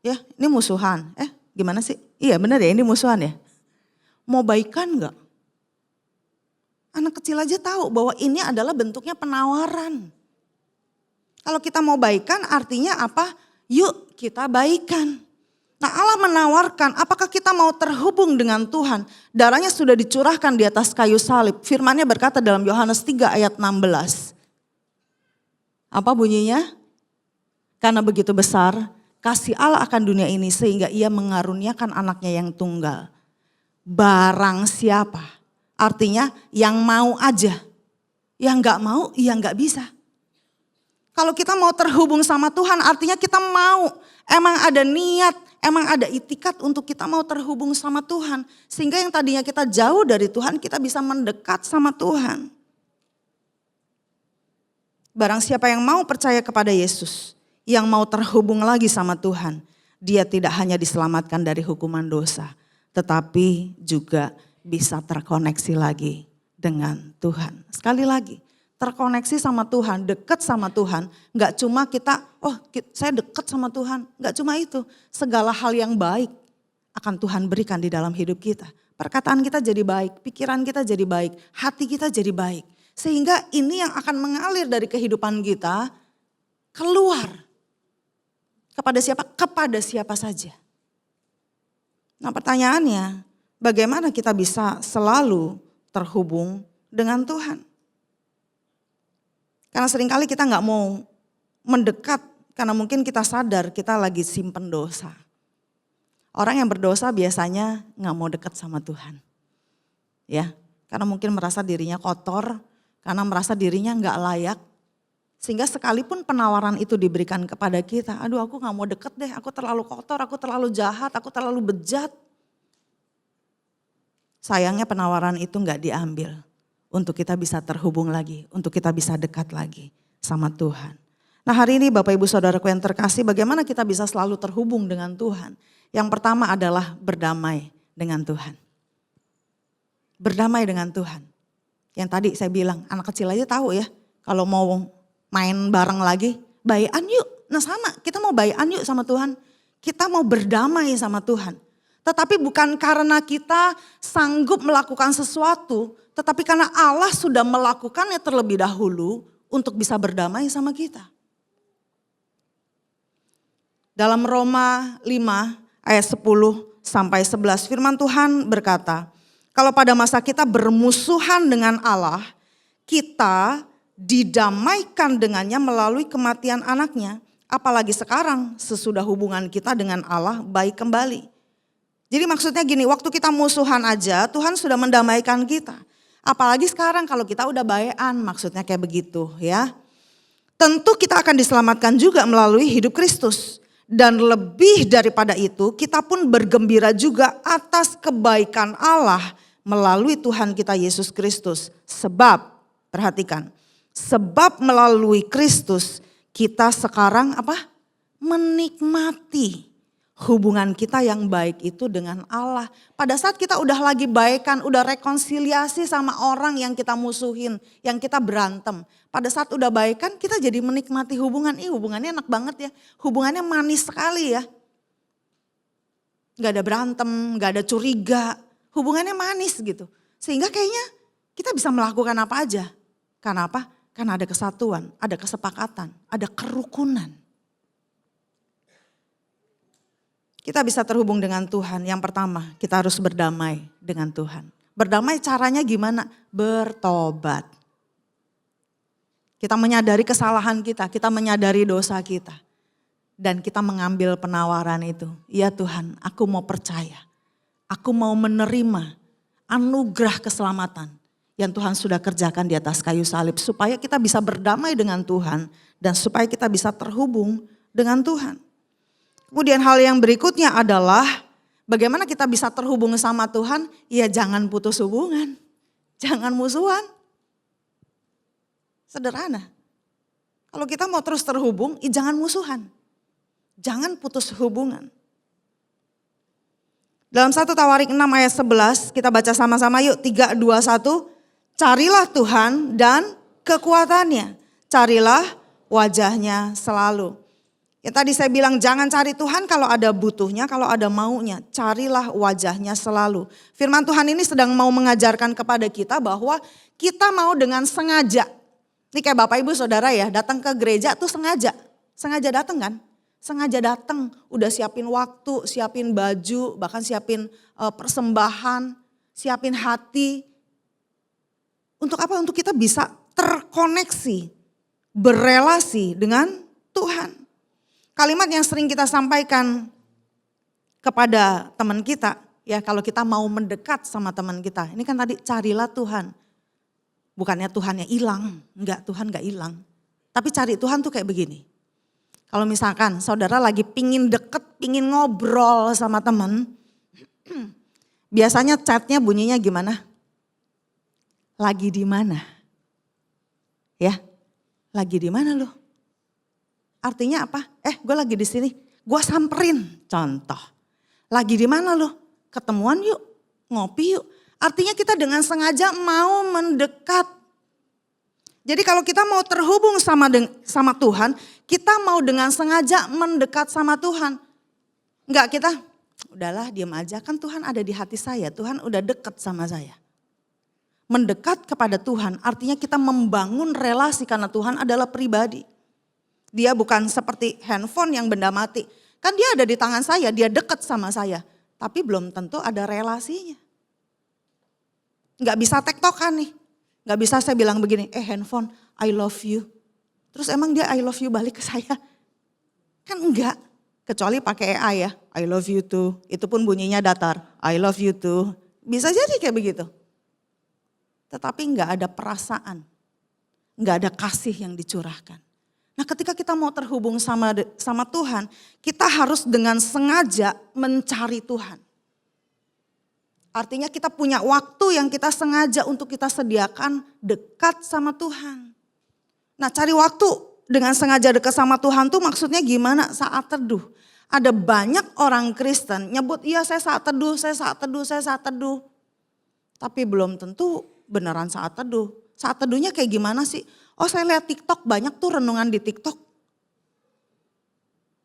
Ya, ini musuhan. Gimana sih? Iya benar ya, ini musuhan ya. Mau baikan enggak? Anak kecil aja tahu bahwa ini adalah bentuknya penawaran. Kalau kita mau baikan artinya apa? Yuk kita baikan. Nah Allah menawarkan, apakah kita mau terhubung dengan Tuhan? Darahnya sudah dicurahkan di atas kayu salib. Firman-Nya berkata dalam Yohanes 3 ayat 16. Apa bunyinya? Karena begitu besar kasih Allah akan dunia ini sehingga ia mengaruniakan anaknya yang tunggal. Barang siapa? Artinya yang mau aja. Yang gak mau, ya gak bisa. Kalau kita mau terhubung sama Tuhan artinya kita mau. Emang ada niat, emang ada itikat untuk kita mau terhubung sama Tuhan. Sehingga yang tadinya kita jauh dari Tuhan, kita bisa mendekat sama Tuhan. Barang siapa yang mau percaya kepada Yesus, yang mau terhubung lagi sama Tuhan, dia tidak hanya diselamatkan dari hukuman dosa, tetapi juga bisa terkoneksi lagi dengan Tuhan. Sekali lagi, terkoneksi sama Tuhan, dekat sama Tuhan, gak cuma kita, saya dekat sama Tuhan, gak cuma itu. Segala hal yang baik akan Tuhan berikan di dalam hidup kita. Perkataan kita jadi baik, pikiran kita jadi baik, hati kita jadi baik. Sehingga ini yang akan mengalir dari kehidupan kita keluar. Kepada siapa? Kepada siapa saja. Nah pertanyaannya, bagaimana kita bisa selalu terhubung dengan Tuhan? Karena seringkali kita gak mau mendekat karena mungkin kita sadar kita lagi simpen dosa. Orang yang berdosa biasanya gak mau dekat sama Tuhan. Ya, karena mungkin merasa dirinya kotor, karena merasa dirinya gak layak. Sehingga sekalipun penawaran itu diberikan kepada kita, aduh aku gak mau deket deh, aku terlalu kotor, aku terlalu jahat, aku terlalu bejat. Sayangnya penawaran itu gak diambil. Untuk kita bisa terhubung lagi, untuk kita bisa dekat lagi sama Tuhan. Nah hari ini Bapak Ibu Saudaraku yang terkasih, bagaimana kita bisa selalu terhubung dengan Tuhan? Yang pertama adalah berdamai dengan Tuhan. Berdamai dengan Tuhan. Yang tadi saya bilang, anak kecil aja tahu ya, kalau mau main bareng lagi, baikan yuk. Nah sama, kita mau baikan yuk sama Tuhan. Kita mau berdamai sama Tuhan. Tetapi bukan karena kita sanggup melakukan sesuatu, tetapi karena Allah sudah melakukannya terlebih dahulu untuk bisa berdamai sama kita. Dalam Roma 5 ayat 10 sampai 11 firman Tuhan berkata, kalau pada masa kita bermusuhan dengan Allah, kita didamaikan dengannya melalui kematian anaknya. Apalagi sekarang sesudah hubungan kita dengan Allah baik kembali. Jadi maksudnya gini, waktu kita musuhan aja Tuhan sudah mendamaikan kita. Apalagi sekarang kalau kita udah baikan, maksudnya kayak begitu ya. Tentu kita akan diselamatkan juga melalui hidup Kristus. Dan lebih daripada itu kita pun bergembira juga atas kebaikan Allah melalui Tuhan kita Yesus Kristus. Sebab Perhatikan, sebab melalui Kristus kita sekarang apa? Menikmati hubungan kita yang baik itu dengan Allah. Pada saat kita udah lagi baikan, udah rekonsiliasi sama orang yang kita musuhin, yang kita berantem. Pada saat udah baikan kita jadi menikmati hubungan. Hubungannya enak banget ya, hubungannya manis sekali ya. Gak ada berantem, gak ada curiga, hubungannya manis gitu. Sehingga kayaknya kita bisa melakukan apa aja. Karena apa? Karena ada kesatuan, ada kesepakatan, ada kerukunan. Kita bisa terhubung dengan Tuhan. Yang pertama, kita harus berdamai dengan Tuhan. Berdamai caranya gimana? Bertobat. Kita menyadari kesalahan kita menyadari dosa kita. Dan kita mengambil penawaran itu. Ya Tuhan, aku mau percaya. Aku mau menerima anugerah keselamatan yang Tuhan sudah kerjakan di atas kayu salib. Supaya kita bisa berdamai dengan Tuhan dan supaya kita bisa terhubung dengan Tuhan. Kemudian hal yang berikutnya adalah bagaimana kita bisa terhubung sama Tuhan? Ya jangan putus hubungan, jangan musuhan. Sederhana. Kalau kita mau terus terhubung, ya jangan musuhan. Jangan putus hubungan. Dalam 1 Tawarik 6 ayat 11 kita baca sama-sama yuk 3, 2, 1. Carilah Tuhan dan kekuatannya. Carilah wajahnya selalu. Ya tadi saya bilang jangan cari Tuhan kalau ada butuhnya, kalau ada maunya. Carilah wajahnya selalu. Firman Tuhan ini sedang mau mengajarkan kepada kita bahwa kita mau dengan sengaja. Ini kayak Bapak Ibu Saudara ya datang ke gereja tuh sengaja. Sengaja datang kan? Sengaja datang, udah siapin waktu, siapin baju, bahkan siapin persembahan, siapin hati. Untuk apa? Untuk kita bisa terkoneksi, berelasi dengan Tuhan. Kalimat yang sering kita sampaikan kepada teman kita, ya kalau kita mau mendekat sama teman kita. Ini kan tadi carilah Tuhan. Bukannya Tuhannya hilang, enggak Tuhan enggak hilang. Tapi cari Tuhan tuh kayak begini. Kalau misalkan saudara lagi pingin deket, pingin ngobrol sama teman. Biasanya chatnya bunyinya gimana? Lagi di mana? Ya, lagi di mana lu? Artinya apa? Gue lagi di sini. Gue samperin. Contoh. Lagi di mana lu? Ketemuan yuk, ngopi yuk. Artinya kita dengan sengaja mau mendekat. Jadi kalau kita mau terhubung sama Tuhan, kita mau dengan sengaja mendekat sama Tuhan. Enggak kita, udahlah diam aja kan Tuhan ada di hati saya. Tuhan udah deket sama saya. Mendekat kepada Tuhan artinya kita membangun relasi karena Tuhan adalah pribadi. Dia bukan seperti handphone yang benda mati. Kan dia ada di tangan saya, dia dekat sama saya. Tapi belum tentu ada relasinya. Gak bisa tektokan nih. Gak bisa saya bilang begini, handphone I love you. Terus emang dia I love you balik ke saya? Kan enggak. Kecuali pakai AI ya, I love you too. Itu pun bunyinya datar, I love you too. Bisa jadi kayak begitu. Tetapi enggak ada perasaan, enggak ada kasih yang dicurahkan. Nah ketika kita mau terhubung sama Tuhan, kita harus dengan sengaja mencari Tuhan. Artinya kita punya waktu yang kita sengaja untuk kita sediakan dekat sama Tuhan. Nah cari waktu dengan sengaja dekat sama Tuhan tuh maksudnya gimana? Saat teduh. Ada banyak orang Kristen nyebut, iya saya saat teduh, saya saat teduh, saya saat teduh. Tapi belum tentu beneran saat teduh. Saat teduhnya kayak gimana sih? Oh saya lihat TikTok, banyak tuh renungan di TikTok.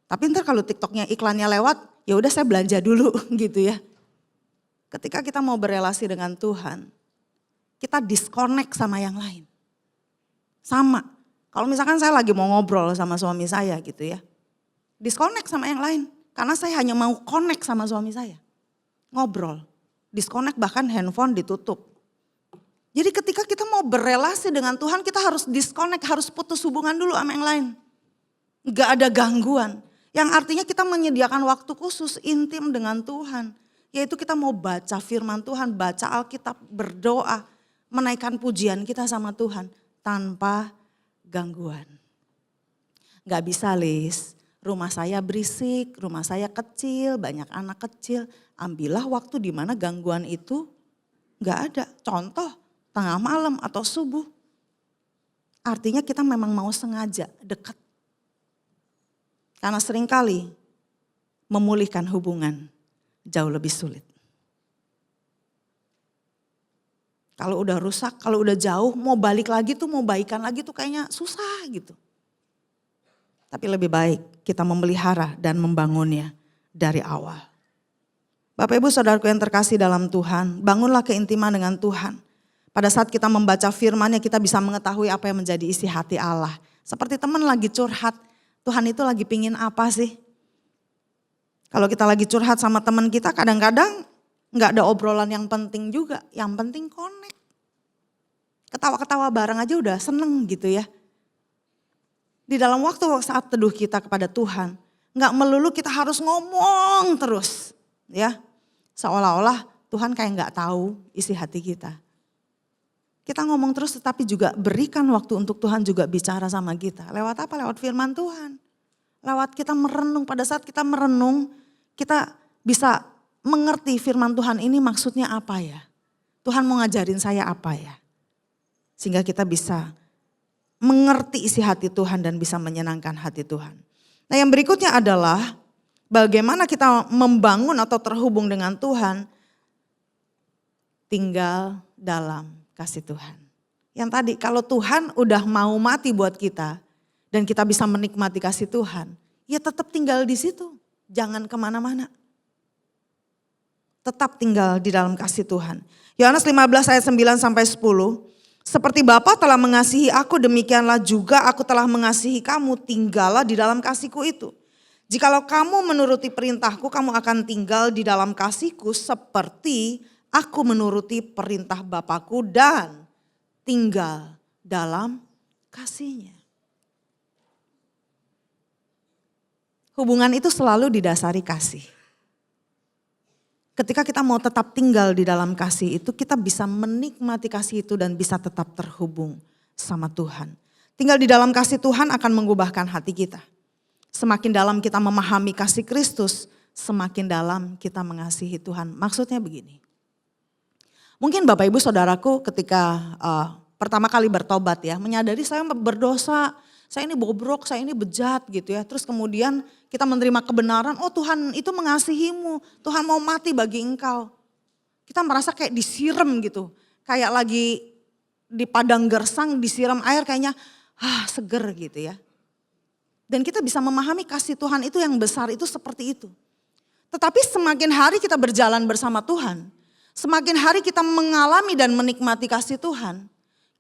Tapi ntar kalau TikToknya iklannya lewat, ya udah saya belanja dulu gitu ya. Ketika kita mau berelasi dengan Tuhan, kita disconnect sama yang lain. Sama, kalau misalkan saya lagi mau ngobrol sama suami saya gitu ya. Disconnect sama yang lain, karena saya hanya mau connect sama suami saya. Ngobrol, disconnect bahkan handphone ditutup. Jadi ketika kita mau berelasi dengan Tuhan, kita harus disconnect, harus putus hubungan dulu sama yang lain. Gak ada gangguan, yang artinya kita menyediakan waktu khusus intim dengan Tuhan. Yaitu kita mau baca firman Tuhan, baca Alkitab, berdoa, menaikkan pujian kita sama Tuhan tanpa gangguan. Gak bisa Lis, rumah saya berisik, rumah saya kecil, banyak anak kecil. Ambillah waktu di mana gangguan itu gak ada. Contoh, tengah malam atau subuh. artinya kita memang mau sengaja dekat. Karena seringkali memulihkan hubungan jauh lebih sulit. Kalau udah rusak, kalau udah jauh, mau balik lagi tuh, mau baikan lagi tuh kayaknya susah gitu. Tapi lebih baik kita memelihara dan membangunnya dari awal. Bapak Ibu Saudaraku yang terkasih dalam Tuhan, bangunlah keintiman dengan Tuhan. Pada saat kita membaca firman-Nya kita bisa mengetahui apa yang menjadi isi hati Allah. Seperti teman lagi curhat, Tuhan itu lagi pingin apa sih? Kalau kita lagi curhat sama teman kita kadang-kadang nggak ada obrolan yang penting juga, yang penting connect. Ketawa-ketawa bareng aja udah seneng gitu ya. Di dalam waktu saat teduh kita kepada Tuhan, nggak melulu kita harus ngomong terus, ya. Seolah-olah Tuhan kayak nggak tahu isi hati kita. Kita ngomong terus tetapi juga berikan waktu untuk Tuhan juga bicara sama kita. Lewat apa? Lewat firman Tuhan. Lewat kita merenung, pada saat kita merenung, kita bisa mengerti firman Tuhan ini maksudnya apa ya. Tuhan mau ngajarin saya apa ya. Sehingga kita bisa mengerti isi hati Tuhan dan bisa menyenangkan hati Tuhan. Nah yang berikutnya adalah bagaimana kita membangun atau terhubung dengan Tuhan. Tinggal dalam kasih Tuhan. Yang tadi kalau Tuhan udah mau mati buat kita dan kita bisa menikmati kasih Tuhan, ya tetap tinggal di situ, jangan kemana-mana. Tetap tinggal di dalam kasih Tuhan. Yohanes 15 ayat 9 sampai 10. Seperti Bapa telah mengasihi aku, demikianlah juga aku telah mengasihi kamu, tinggallah di dalam kasihku itu. Jikalau kamu menuruti perintahku, kamu akan tinggal di dalam kasihku seperti aku menuruti perintah Bapakku dan tinggal dalam kasihnya. Hubungan itu selalu didasari kasih. Ketika kita mau tetap tinggal di dalam kasih itu, kita bisa menikmati kasih itu dan bisa tetap terhubung sama Tuhan. Tinggal di dalam kasih Tuhan akan mengubahkan hati kita. Semakin dalam kita memahami kasih Kristus, semakin dalam kita mengasihi Tuhan. Maksudnya begini. Mungkin Bapak Ibu Saudaraku ketika pertama kali bertobat ya, menyadari saya berdosa, saya ini bobrok, saya ini bejat gitu ya. Terus kemudian kita menerima kebenaran, oh Tuhan itu mengasihimu, Tuhan mau mati bagi engkau. Kita merasa kayak disiram gitu, kayak lagi di padang gersang disiram air kayaknya seger gitu ya. Dan kita bisa memahami kasih Tuhan itu yang besar itu seperti itu. Tetapi semakin hari kita berjalan bersama Tuhan, semakin hari kita mengalami dan menikmati kasih Tuhan,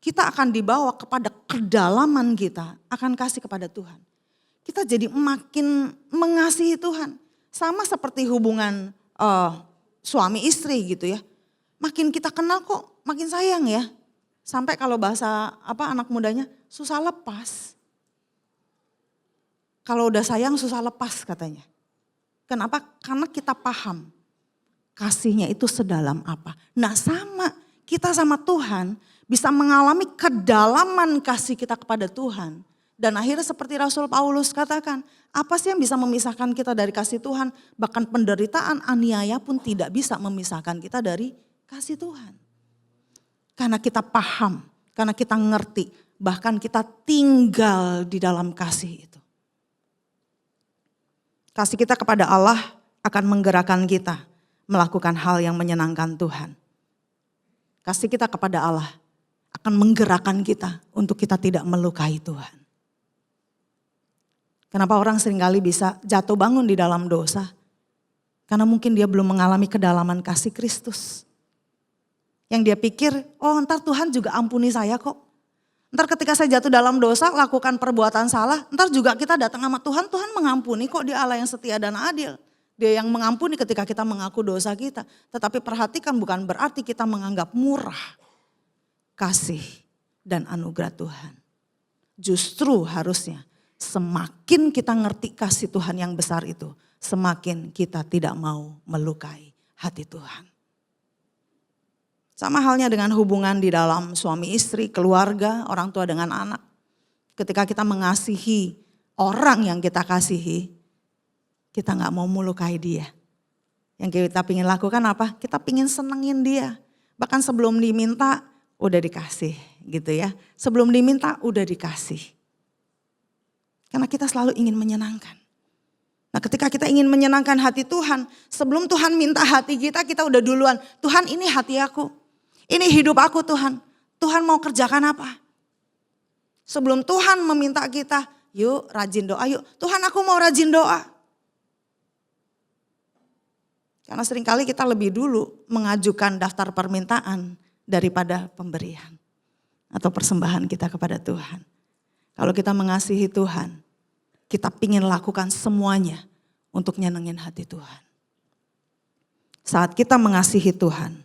kita akan dibawa kepada kedalaman kita akan kasih kepada Tuhan. Kita jadi makin mengasihi Tuhan. Sama seperti hubungan suami istri gitu ya. Makin kita kenal kok makin sayang ya. Sampai kalau bahasa anak mudanya susah lepas. Kalau udah sayang susah lepas katanya. Kenapa? Karena kita paham kasihnya itu sedalam apa. Nah sama kita sama Tuhan bisa mengalami kedalaman kasih kita kepada Tuhan. Dan akhirnya seperti Rasul Paulus katakan, apa sih yang bisa memisahkan kita dari kasih Tuhan? Bahkan penderitaan, aniaya pun tidak bisa memisahkan kita dari kasih Tuhan. Karena kita paham, karena kita ngerti, bahkan kita tinggal di dalam kasih itu. Kasih kita kepada Allah akan menggerakkan kita melakukan hal yang menyenangkan Tuhan. Kasih kita kepada Allah akan menggerakkan kita untuk kita tidak melukai Tuhan. Kenapa orang seringkali bisa jatuh bangun di dalam dosa? Karena mungkin dia belum mengalami kedalaman kasih Kristus. Yang dia pikir, oh ntar Tuhan juga ampuni saya kok. Ntar ketika saya jatuh dalam dosa, lakukan perbuatan salah, ntar juga kita datang sama Tuhan, Tuhan mengampuni kok, dia Allah yang setia dan adil. Dia yang mengampuni ketika kita mengaku dosa kita. Tetapi perhatikan bukan berarti kita menganggap murah kasih dan anugerah Tuhan. Justru harusnya semakin kita ngerti kasih Tuhan yang besar itu, semakin kita tidak mau melukai hati Tuhan. Sama halnya dengan hubungan di dalam suami istri, keluarga, orang tua dengan anak. Ketika kita mengasihi orang yang kita kasihi, kita gak mau melukai dia. Yang kita ingin lakukan apa? Kita ingin senengin dia. Bahkan sebelum diminta, udah dikasih gitu ya. Sebelum diminta udah dikasih. Karena kita selalu ingin menyenangkan. Nah ketika kita ingin menyenangkan hati Tuhan, sebelum Tuhan minta hati kita, kita udah duluan. Tuhan ini hati aku, ini hidup aku Tuhan. Tuhan mau kerjakan apa? Sebelum Tuhan meminta kita, yuk rajin doa yuk. Tuhan aku mau rajin doa. Karena seringkali kita lebih dulu mengajukan daftar permintaan daripada pemberian. Atau persembahan kita kepada Tuhan. Kalau kita mengasihi Tuhan, kita pingin lakukan semuanya untuk nyenengin hati Tuhan. Saat kita mengasihi Tuhan,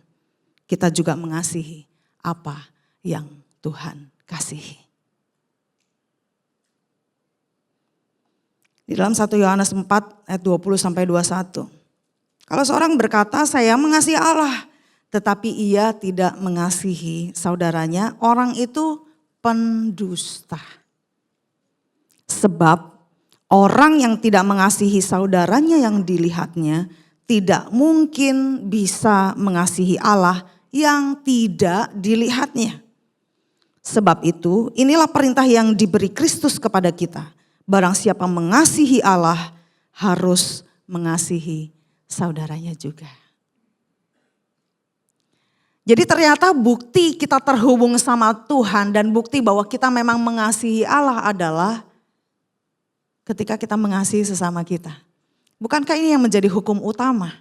kita juga mengasihi apa yang Tuhan kasihi. Di dalam 1 Yohanes 4 ayat 20 sampai 21. Kalau seorang berkata saya mengasihi Allah, tetapi ia tidak mengasihi saudaranya, orang itu pendusta. Sebab orang yang tidak mengasihi saudaranya yang dilihatnya tidak mungkin bisa mengasihi Allah yang tidak dilihatnya. Sebab itu inilah perintah yang diberi Kristus kepada kita. Barang siapa mengasihi Allah harus mengasihi saudaranya juga. Jadi ternyata bukti kita terhubung sama Tuhan dan bukti bahwa kita memang mengasihi Allah adalah ketika kita mengasihi sesama kita. Bukankah ini yang menjadi hukum utama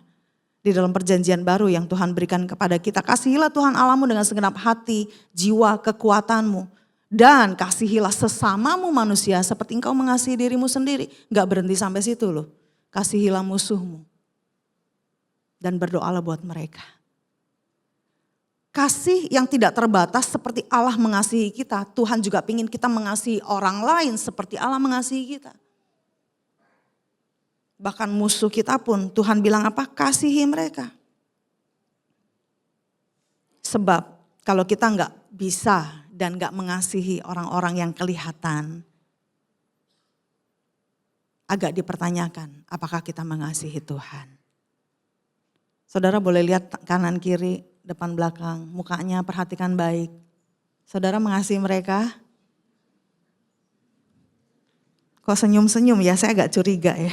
di dalam perjanjian baru yang Tuhan berikan kepada kita? Kasihilah Tuhan Allahmu dengan segenap hati, jiwa, kekuatanmu. Dan kasihilah sesamamu manusia seperti engkau mengasihi dirimu sendiri. Gak berhenti sampai situ loh. Kasihilah musuhmu. Dan berdoalah buat mereka. Kasih yang tidak terbatas seperti Allah mengasihi kita. Tuhan juga ingin kita mengasihi orang lain seperti Allah mengasihi kita. Bahkan musuh kita pun Tuhan bilang apa? Kasihi mereka. Sebab kalau kita nggak bisa dan nggak mengasihi orang-orang yang kelihatan, agak dipertanyakan apakah kita mengasihi Tuhan. Saudara boleh lihat kanan kiri, depan belakang, mukanya perhatikan baik. Saudara mengasihi mereka? Kok senyum-senyum ya, saya agak curiga ya.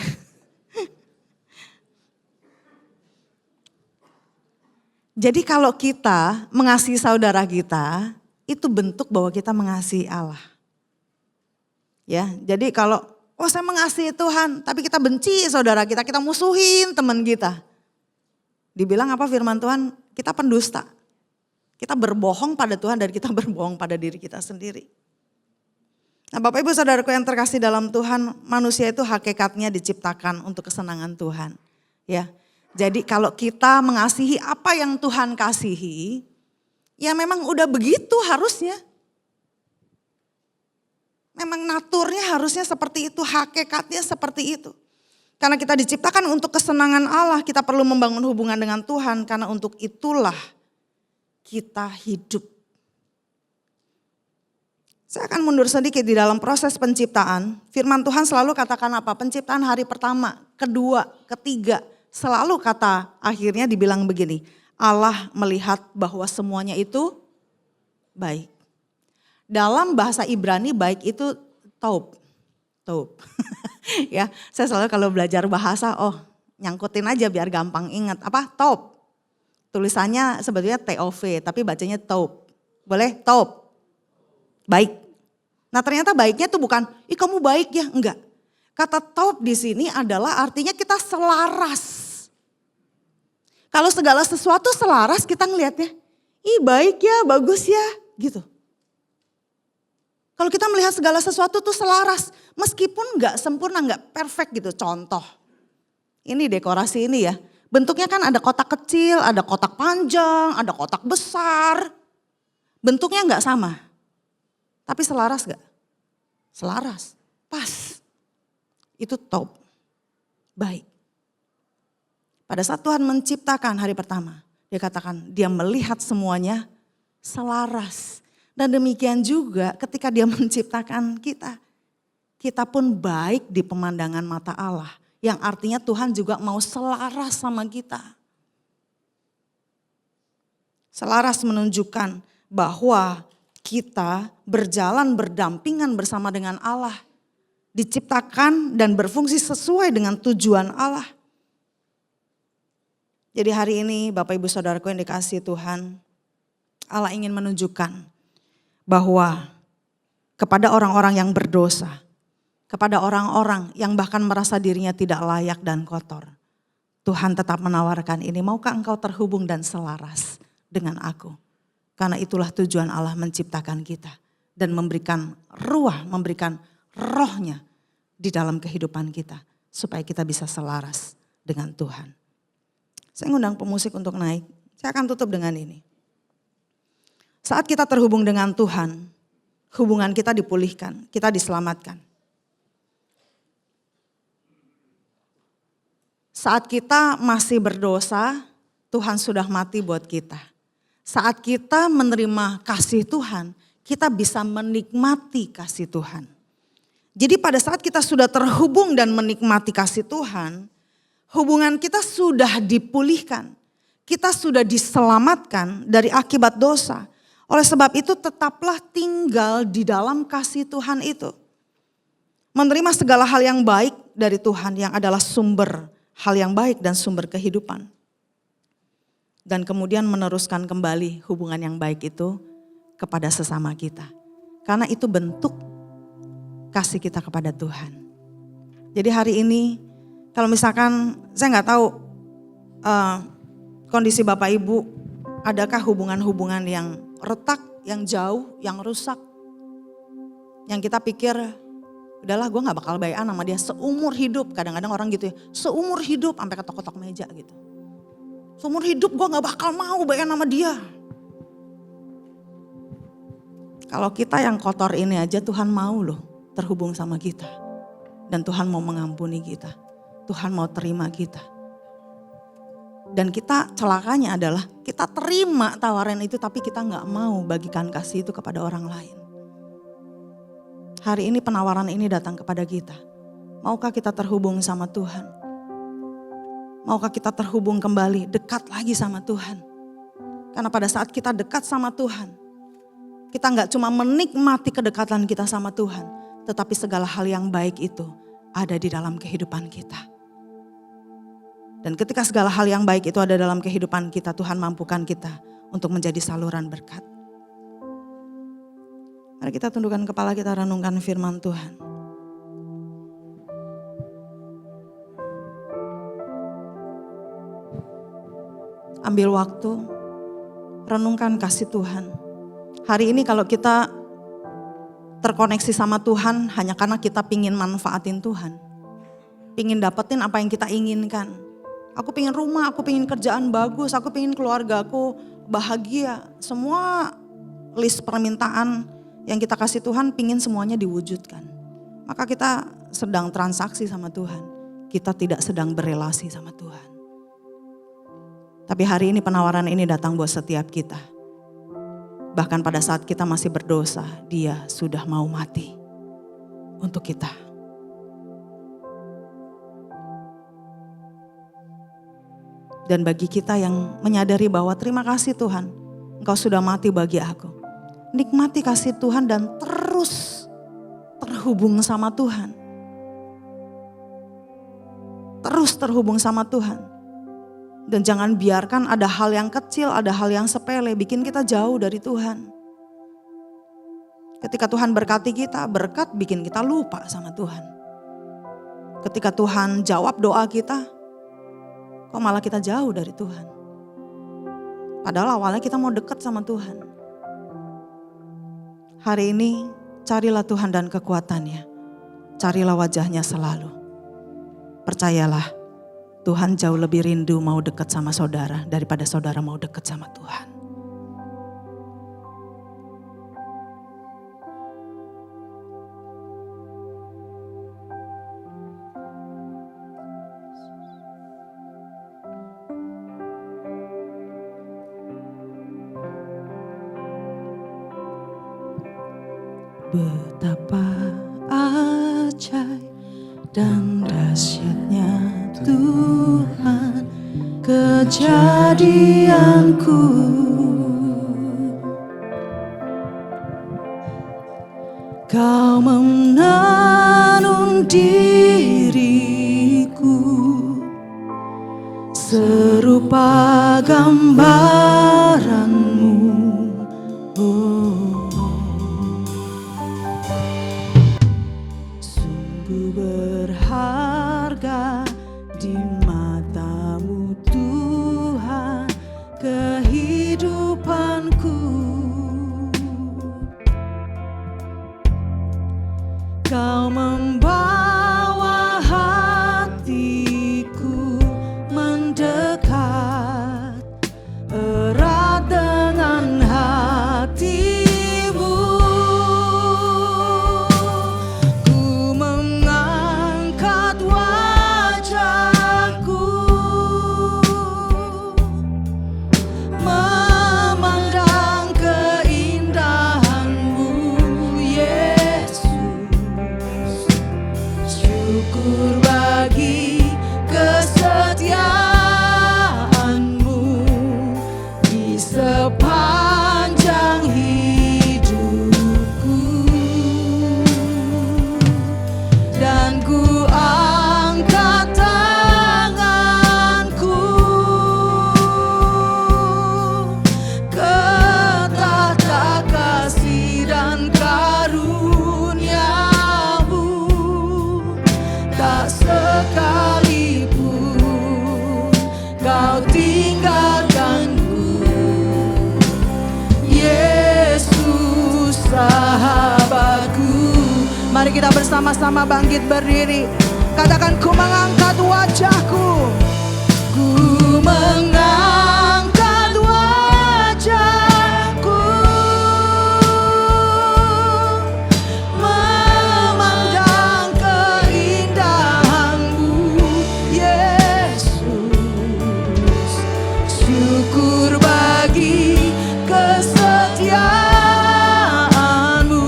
Jadi kalau kita mengasihi saudara kita, itu bentuk bahwa kita mengasihi Allah. Ya, jadi kalau saya mengasihi Tuhan, tapi kita benci saudara kita musuhin teman kita. Dibilang apa firman Tuhan? Kita pendusta. Kita berbohong pada Tuhan dan kita berbohong pada diri kita sendiri. Nah Bapak Ibu Saudaraku yang terkasih dalam Tuhan, manusia itu hakikatnya diciptakan untuk kesenangan Tuhan. Ya, jadi kalau kita mengasihi apa yang Tuhan kasihi, ya memang udah begitu harusnya. Memang naturnya harusnya seperti itu, hakikatnya seperti itu. Karena kita diciptakan untuk kesenangan Allah, kita perlu membangun hubungan dengan Tuhan. Karena untuk itulah kita hidup. Saya akan mundur sedikit di dalam proses penciptaan. Firman Tuhan selalu katakan apa? Penciptaan hari pertama, kedua, ketiga. Selalu kata akhirnya dibilang begini. Allah melihat bahwa semuanya itu baik. Dalam bahasa Ibrani baik itu taub. Taub. Ya, saya selalu kalau belajar bahasa, nyangkutin aja biar gampang ingat. Apa? Taub. Tulisannya sebetulnya TOV, tapi bacanya taub. Boleh? Taub. Baik. Nah ternyata baiknya tuh bukan, kamu baik ya, enggak. Kata taub di sini adalah artinya kita selaras. Kalau segala sesuatu selaras kita ngelihatnya, baik ya, bagus ya, gitu. Kalau kita melihat segala sesuatu tuh selaras, meskipun nggak sempurna, nggak perfect gitu. Contoh, ini dekorasi ini ya, bentuknya kan ada kotak kecil, ada kotak panjang, ada kotak besar. Bentuknya nggak sama, tapi selaras nggak? Selaras, pas. Itu top, baik. Pada saat Tuhan menciptakan hari pertama, dia katakan dia melihat semuanya selaras. Dan demikian juga ketika dia menciptakan kita. Kita pun baik di pemandangan mata Allah. Yang artinya Tuhan juga mau selaras sama kita. Selaras menunjukkan bahwa kita berjalan berdampingan bersama dengan Allah. Diciptakan dan berfungsi sesuai dengan tujuan Allah. Jadi hari ini Bapak Ibu Saudaraku yang dikasihi Tuhan, Allah ingin menunjukkan bahwa kepada orang-orang yang berdosa, kepada orang-orang yang bahkan merasa dirinya tidak layak dan kotor, Tuhan tetap menawarkan ini, maukah engkau terhubung dan selaras dengan aku? Karena itulah tujuan Allah menciptakan kita dan memberikan ruah, memberikan rohnya di dalam kehidupan kita supaya kita bisa selaras dengan Tuhan. Saya ngundang pemusik untuk naik. Saya akan tutup dengan ini. Saat kita terhubung dengan Tuhan, hubungan kita dipulihkan, kita diselamatkan. Saat kita masih berdosa, Tuhan sudah mati buat kita. Saat kita menerima kasih Tuhan, kita bisa menikmati kasih Tuhan. Jadi pada saat kita sudah terhubung dan menikmati kasih Tuhan, hubungan kita sudah dipulihkan. Kita sudah diselamatkan dari akibat dosa. Oleh sebab itu tetaplah tinggal di dalam kasih Tuhan itu. Menerima segala hal yang baik dari Tuhan yang adalah sumber hal yang baik dan sumber kehidupan. Dan kemudian meneruskan kembali hubungan yang baik itu kepada sesama kita. Karena itu bentuk kasih kita kepada Tuhan. Jadi hari ini kalau misalkan saya nggak tahu kondisi Bapak Ibu, adakah hubungan-hubungan yang retak, yang jauh, yang rusak. Yang kita pikir, udahlah gue gak bakal bayan sama dia seumur hidup. Kadang-kadang orang gitu ya, seumur hidup sampai ketok-ketok meja gitu. Seumur hidup gue gak bakal mau bayan sama dia. Kalau kita yang kotor ini aja Tuhan mau loh terhubung sama kita. Dan Tuhan mau mengampuni kita. Tuhan mau terima kita. Dan kita celakanya adalah kita terima tawaran itu tapi kita gak mau bagikan kasih itu kepada orang lain. Hari ini penawaran ini datang kepada kita. Maukah kita terhubung sama Tuhan? Maukah kita terhubung kembali, dekat lagi sama Tuhan? Karena pada saat kita dekat sama Tuhan, kita gak cuma menikmati kedekatan kita sama Tuhan, tetapi segala hal yang baik itu ada di dalam kehidupan kita. Dan ketika segala hal yang baik itu ada dalam kehidupan kita, Tuhan mampukan kita untuk menjadi saluran berkat. Mari kita tundukkan kepala, kita renungkan firman Tuhan. Ambil waktu, renungkan kasih Tuhan. Hari ini kalau kita terkoneksi sama Tuhan hanya karena kita pingin manfaatin Tuhan. Pingin dapetin apa yang kita inginkan. Aku pingin rumah, aku pingin kerjaan bagus, aku pingin keluargaku bahagia. Semua list permintaan yang kita kasih Tuhan pingin semuanya diwujudkan. Maka kita sedang transaksi sama Tuhan. Kita tidak sedang berelasi sama Tuhan. Tapi hari ini penawaran ini datang buat setiap kita. Bahkan pada saat kita masih berdosa, Dia sudah mau mati untuk kita. Dan bagi kita yang menyadari bahwa terima kasih Tuhan, Engkau sudah mati bagi aku. Nikmati kasih Tuhan dan terus terhubung sama Tuhan. Terus terhubung sama Tuhan. Dan jangan biarkan ada hal yang kecil, ada hal yang sepele bikin kita jauh dari Tuhan. Ketika Tuhan berkati kita, berkat bikin kita lupa sama Tuhan. Ketika Tuhan jawab doa kita, kok malah kita jauh dari Tuhan. Padahal awalnya kita mau dekat sama Tuhan. Hari ini carilah Tuhan dan kekuatannya. Carilah wajahnya selalu. Percayalah, Tuhan jauh lebih rindu mau dekat sama saudara daripada saudara mau dekat sama Tuhan. Betapa ajaib dan dahsyatnya Tuhan kejadianku. serupa gambaran-Mu. Oh, sungguh berharga di mata-Mu Tuhan kehidupanku. Kau membawa hatiku mendekat erat dengan hati-Mu. Ku mengangkat wajahku memandang keindahan-Mu, Yesus. Syukur bagi kesetiaan-Mu di sepanjang hidupku. Dan ku angkat tanganku ke tahta kasih dan karunia-Mu. Tak sekalipun Kau tinggalkanku, Yesus sahabatku. Mari kita bersama-sama bangkit berdiri. Katakan, ku mengangkat wajahku. Ku mengangkat wajahku memandang keindahan-Mu, Yesus. Syukur bagi kesetiaan-Mu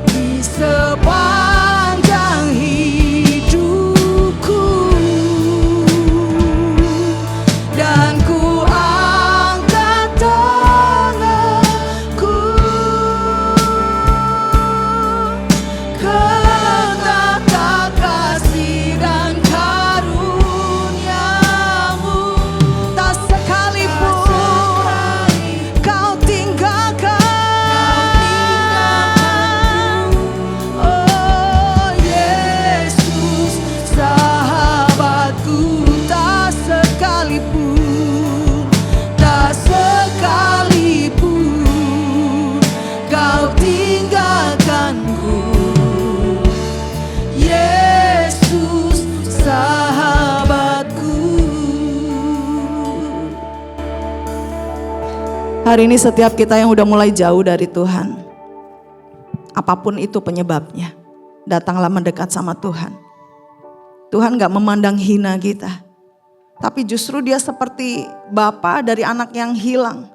di sepanjang hidupku. Dan ku angkat tanganku ke tahta kasih dan karunia-Mu. Tak sekalipun Kau tinggalkan. Oh Yesus sahabatku, tak sekalipun Kau tinggalkanku, Yesus sahabatku. Hari ini setiap kita yang udah mulai jauh dari Tuhan, apapun itu penyebabnya, datanglah mendekat sama Tuhan. Tuhan gak memandang hina kita, tapi justru Dia seperti Bapa dari anak yang hilang.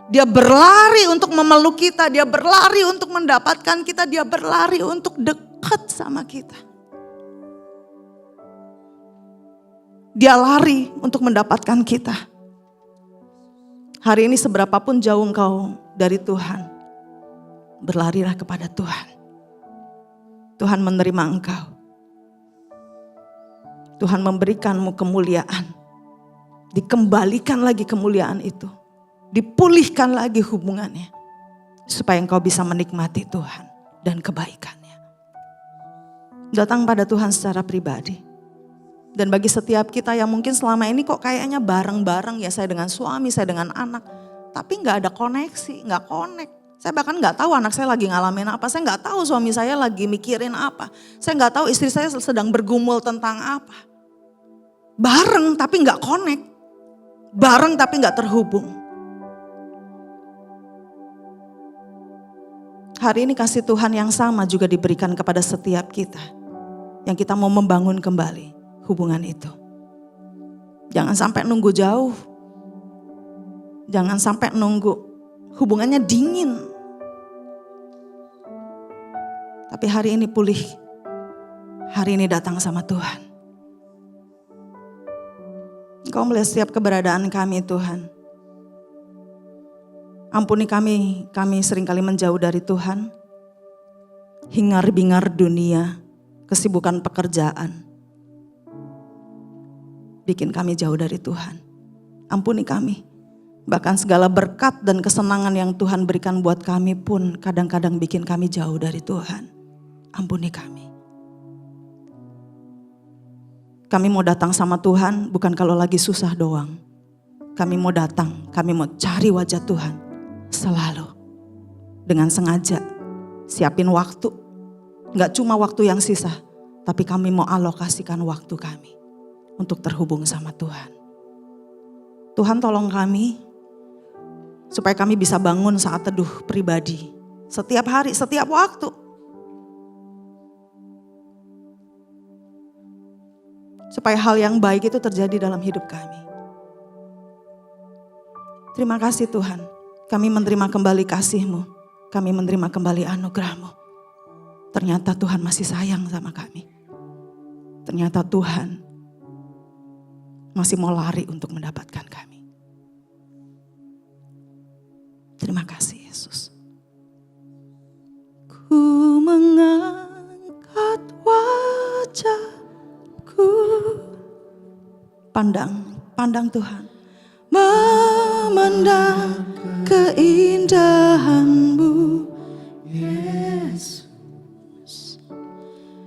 Dia berlari untuk memeluk kita, Dia berlari untuk mendapatkan kita, Dia berlari untuk dekat sama kita. Dia lari untuk mendapatkan kita. Hari ini seberapapun jauh engkau dari Tuhan, berlarilah kepada Tuhan. Tuhan menerima engkau. Tuhan memberikanmu kemuliaan. Dikembalikan lagi kemuliaan itu. Dipulihkan lagi hubungannya. Supaya engkau bisa menikmati Tuhan dan kebaikannya. Datang pada Tuhan secara pribadi. Dan bagi setiap kita yang mungkin selama ini kok kayaknya bareng-bareng, ya saya dengan suami, saya dengan anak. Tapi gak ada koneksi, gak connect. Saya bahkan gak tahu anak saya lagi ngalamin apa. Saya gak tahu suami saya lagi mikirin apa. Saya gak tahu istri saya sedang bergumul tentang apa. Bareng tapi gak connect. Bareng tapi gak terhubung. Hari ini kasih Tuhan yang sama juga diberikan kepada setiap kita. Yang kita mau membangun kembali hubungan itu. Jangan sampai nunggu jauh. Jangan sampai nunggu hubungannya dingin. Tapi hari ini pulih. Hari ini datang sama Tuhan. Engkau melihat setiap keberadaan kami Tuhan. Ampuni kami seringkali menjauh dari Tuhan. Hingar-bingar dunia, kesibukan pekerjaan. bikin kami jauh dari Tuhan. Ampuni kami. Bahkan segala berkat dan kesenangan yang Tuhan berikan buat kami pun kadang-kadang bikin kami jauh dari Tuhan. Ampuni kami. Kami mau datang sama Tuhan bukan kalau lagi susah doang. Kami mau datang, kami mau cari wajah Tuhan selalu. Dengan sengaja siapin waktu. Gak cuma waktu yang sisa, tapi kami mau alokasikan waktu kami untuk terhubung sama Tuhan. Tuhan tolong kami supaya kami bisa bangun saat teduh pribadi. Setiap hari, setiap waktu. Supaya hal yang baik itu terjadi dalam hidup kami. Terima kasih Tuhan. Kami menerima kembali kasih-Mu. Kami menerima kembali anugerah-Mu. Ternyata Tuhan masih sayang sama kami. Ternyata Tuhan masih mau lari untuk mendapatkan kami. Terima kasih Yesus. Ku mengangkat wajahku. Pandang Tuhan. Memandang keindahan-Mu, Yesus.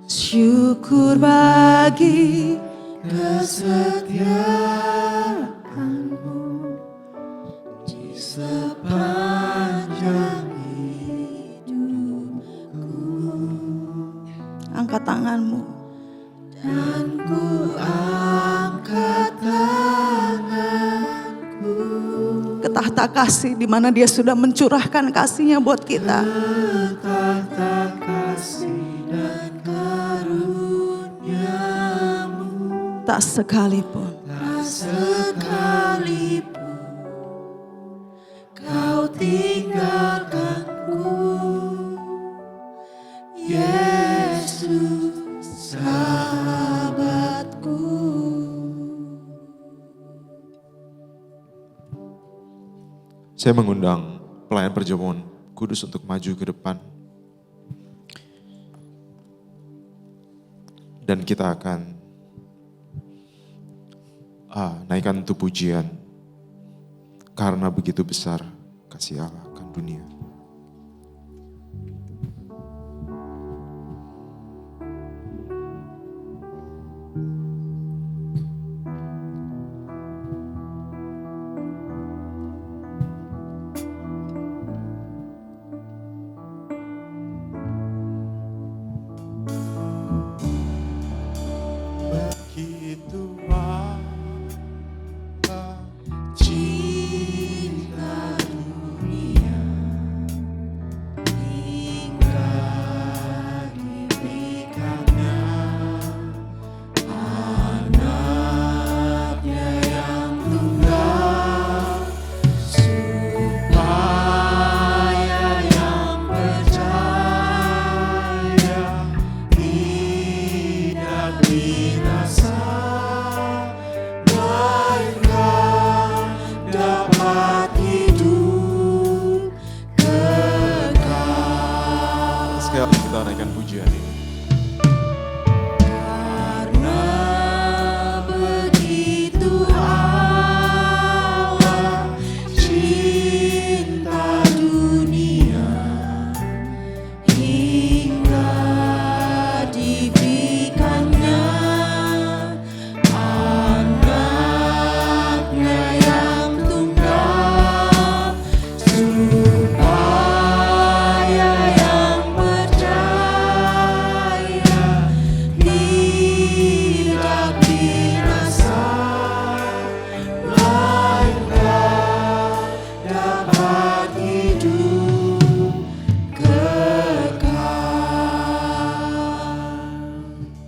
Syukur bagi kesetiaan-Mu di sepanjang hidupku. Angkat tanganmu. Dan ku angkat tanganku ke tahta kasih di mana Dia sudah mencurahkan kasih-Nya buat kita. Ke tahta kasih dan karunia-Mu. Tak sekalipun Kau tinggalkanku, Yesus sahabatku. Saya mengundang pelayan perjamuan kudus untuk maju ke depan. Dan kita akan naikkan untuk pujian. Karena begitu besar kasih Allah akan dunia.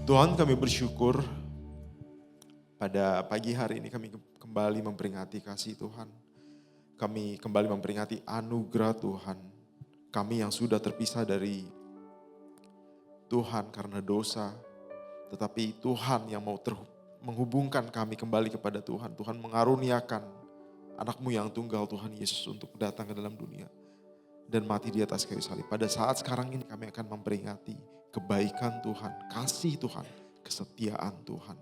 Tuhan, kami bersyukur pada pagi hari ini kami kembali memperingati kasih Tuhan. Kami kembali memperingati anugerah Tuhan. Kami yang sudah terpisah dari Tuhan karena dosa. Tetapi Tuhan yang mau menghubungkan kami kembali kepada Tuhan. Tuhan mengaruniakan anak-Mu yang tunggal Tuhan Yesus untuk datang ke dalam dunia. Dan mati di atas kayu salib. Pada saat sekarang ini kami akan memperingati kebaikan Tuhan, kasih Tuhan, kesetiaan Tuhan.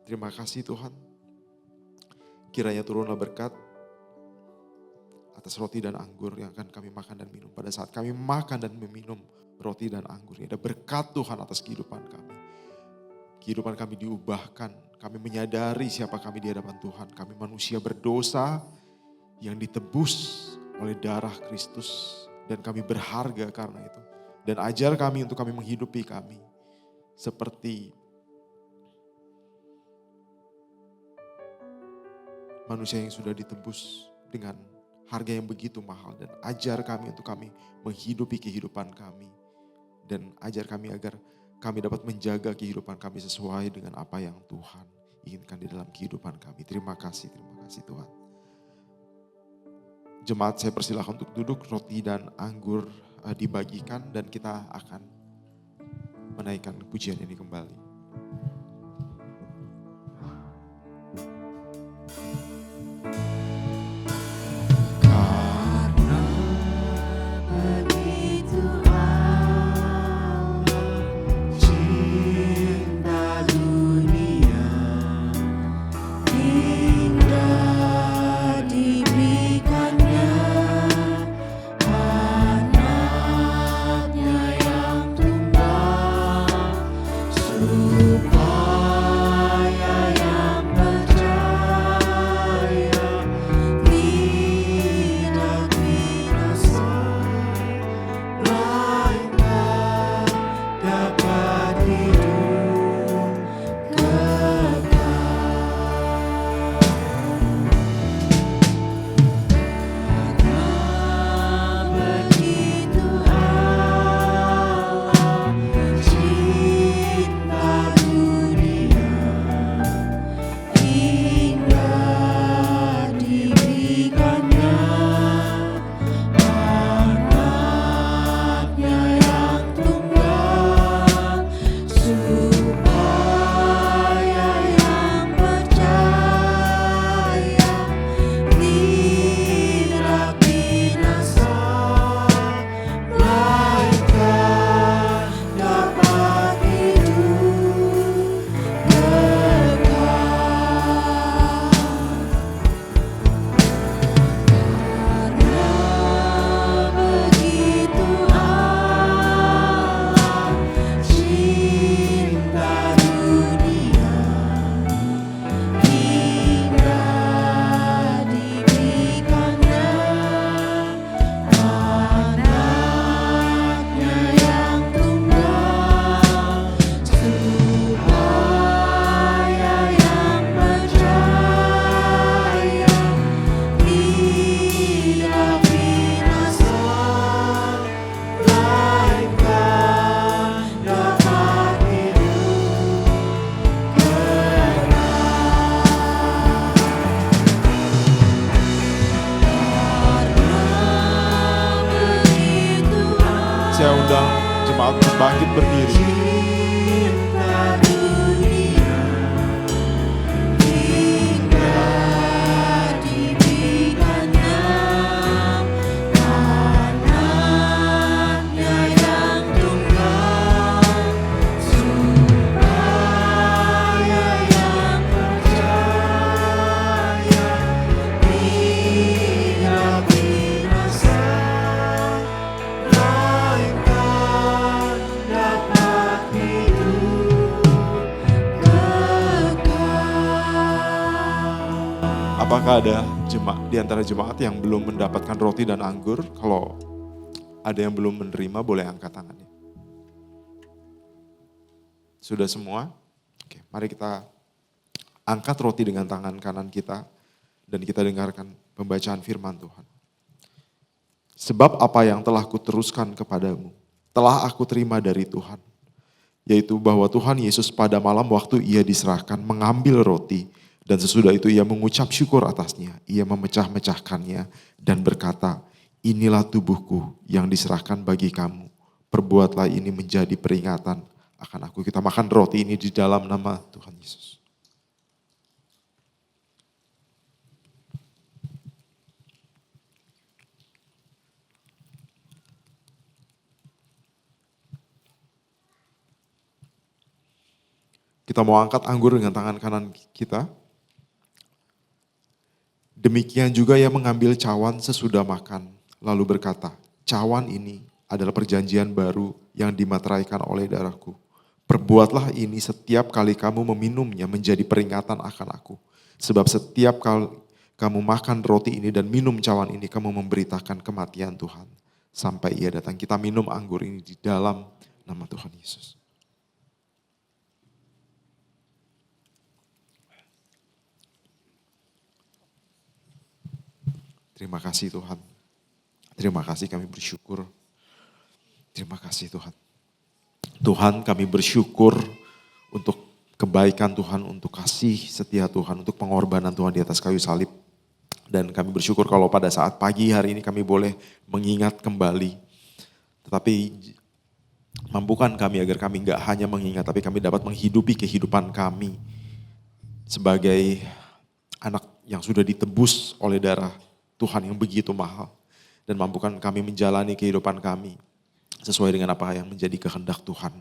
Terima kasih Tuhan. Kiranya turunlah berkat atas roti dan anggur yang akan kami makan dan minum. Pada saat kami makan dan meminum roti dan anggur ini, ada berkat Tuhan atas kehidupan kami. Kehidupan kami diubahkan, kami menyadari siapa kami di hadapan Tuhan. Kami manusia berdosa yang ditebus oleh darah Kristus dan kami berharga karena itu. Dan ajar kami untuk kami menghidupi kami seperti manusia yang sudah ditebus dengan harga yang begitu mahal. Dan ajar kami untuk kami menghidupi kehidupan kami. Dan ajar kami agar kami dapat menjaga kehidupan kami sesuai dengan apa yang Tuhan inginkan di dalam kehidupan kami. Terima kasih Tuhan. Jemaat, saya persilahkan untuk duduk, roti dan anggur dibagikan dan kita akan menaikkan pujian ini kembali. Saya undang jemaat bangkit berdiri. Apakah ada di antara jemaat yang belum mendapatkan roti dan anggur? Kalau ada yang belum menerima, boleh angkat tangannya. Sudah semua? Oke, mari kita angkat roti dengan tangan kanan kita dan kita dengarkan pembacaan firman Tuhan. Sebab apa yang telah kuteruskan kepadamu, telah aku terima dari Tuhan. Yaitu bahwa Tuhan Yesus pada malam waktu ia diserahkan mengambil roti, dan sesudah itu ia mengucap syukur atasnya. Ia memecah-mecahkannya dan berkata, inilah tubuhku yang diserahkan bagi kamu. Perbuatlah ini menjadi peringatan akan aku. Kita makan roti ini di dalam nama Tuhan Yesus. Kita Kita mau angkat anggur dengan tangan kanan kita. Demikian juga ia mengambil cawan sesudah makan, lalu berkata, cawan ini adalah perjanjian baru yang dimateraikan oleh darahku. Perbuatlah ini setiap kali kamu meminumnya menjadi peringatan akan aku. Sebab setiap kali kamu makan roti ini dan minum cawan ini, kamu memberitakan kematian Tuhan sampai ia datang. Kita minum anggur ini di dalam nama Tuhan Yesus. Terima kasih Tuhan. Terima kasih, kami bersyukur. Terima kasih Tuhan. Tuhan, kami bersyukur untuk kebaikan Tuhan, untuk kasih setia Tuhan, untuk pengorbanan Tuhan di atas kayu salib. Dan kami bersyukur kalau pada saat pagi hari ini kami boleh mengingat kembali. Tetapi mampukan kami agar kami enggak hanya mengingat, tapi kami dapat menghidupi kehidupan kami sebagai anak yang sudah ditebus oleh darah Tuhan yang begitu mahal. Dan mampukan kami menjalani kehidupan kami sesuai dengan apa yang menjadi kehendak Tuhan.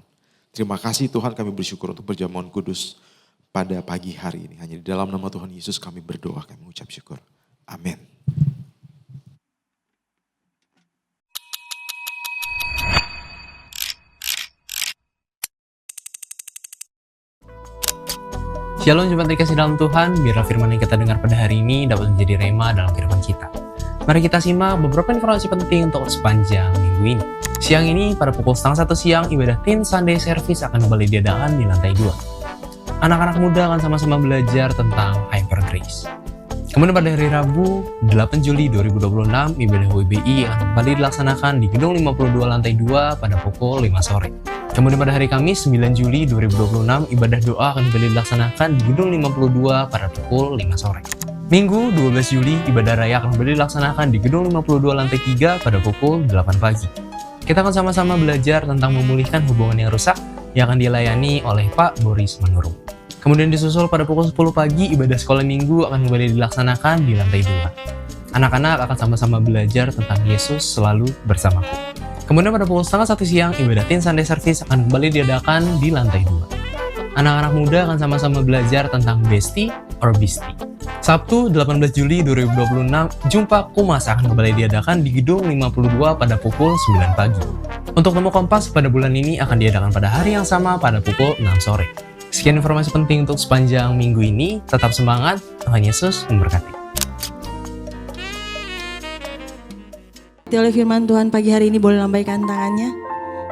Terima kasih Tuhan, kami bersyukur untuk perjamuan kudus pada pagi hari ini. Hanya di dalam nama Tuhan Yesus kami berdoa, kami mengucap syukur. Amin. Shalom jemaat dikasih dalam Tuhan, biarlah firman yang kita dengar pada hari ini dapat menjadi rema dalam kehidupan kita. Mari kita simak beberapa informasi penting untuk sepanjang minggu ini. Siang ini pada pukul 12:30 siang, ibadah Teen Sunday Service akan kembali diadakan di lantai 2. Anak-anak muda akan sama-sama belajar tentang Hyper Grace. Kemudian pada hari Rabu, 8 Juli 2026, ibadah WBI akan kembali dilaksanakan di Gedung 52 lantai 2 pada pukul 5 sore. Kemudian pada hari Kamis 9 Juli 2026, ibadah doa akan kembali dilaksanakan di Gedung 52 pada pukul 5 sore. Minggu 12 Juli, ibadah raya akan kembali dilaksanakan di Gedung 52 lantai 3 pada pukul 8 pagi. Kita akan sama-sama belajar tentang memulihkan hubungan yang rusak yang akan dilayani oleh Pak Boris Manurung. Kemudian disusul pada pukul 10 pagi, ibadah sekolah minggu akan kembali dilaksanakan di lantai 2. Anak-anak akan sama-sama belajar tentang Yesus selalu bersamaku. Kemudian pada pukul 12:30 siang, ibadah Teen Sunday Service akan kembali diadakan di lantai 2. Anak-anak muda akan sama-sama belajar tentang Bestie or Beastie. Sabtu 18 Juli 2026, Jumpa Kumas akan kembali diadakan di Gedung 52 pada pukul 9 pagi. Untuk temu Kompas pada bulan ini akan diadakan pada hari yang sama pada pukul 6 sore. Sekian informasi penting untuk sepanjang minggu ini. Tetap semangat, Tuhan Yesus memberkati. Oleh firman Tuhan pagi hari ini boleh lambaikan tangannya.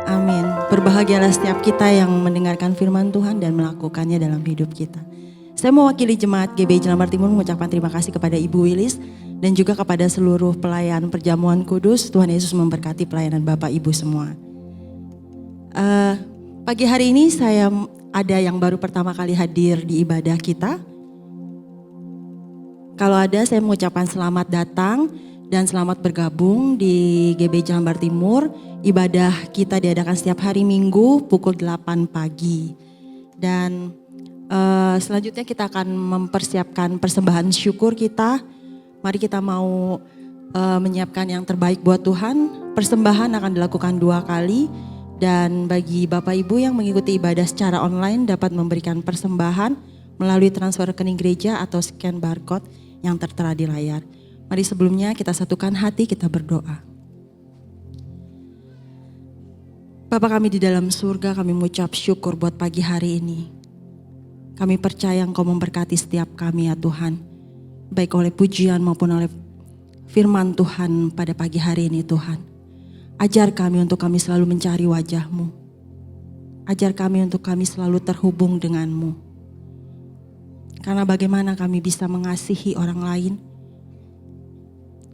Amin. Berbahagialah setiap kita yang mendengarkan firman Tuhan dan melakukannya dalam hidup kita. Saya mewakili jemaat GBI Jelambar Timur mengucapkan terima kasih kepada Ibu Wilis dan juga kepada seluruh pelayan perjamuan kudus. Tuhan Yesus memberkati pelayanan Bapak Ibu semua. Pagi hari ini saya ada yang baru pertama kali hadir di ibadah kita. Kalau ada, saya mengucapkan selamat datang dan selamat bergabung di GBI Jelambar Timur. Ibadah kita diadakan setiap hari Minggu pukul 8 pagi. Dan selanjutnya kita akan mempersiapkan persembahan syukur kita. Mari kita mau menyiapkan yang terbaik buat Tuhan. Persembahan akan dilakukan 2 kali. Dan bagi Bapak Ibu yang mengikuti ibadah secara online dapat memberikan persembahan melalui transfer rekening gereja atau scan barcode yang tertera di layar. Mari sebelumnya kita satukan hati, kita berdoa. Bapa kami di dalam surga, kami mengucap syukur buat pagi hari ini. Kami percaya Engkau memberkati setiap kami ya Tuhan. Baik oleh pujian maupun oleh firman Tuhan pada pagi hari ini Tuhan. Ajar kami untuk kami selalu mencari wajah-Mu. Ajar kami untuk kami selalu terhubung dengan-Mu. Karena bagaimana kami bisa mengasihi orang lain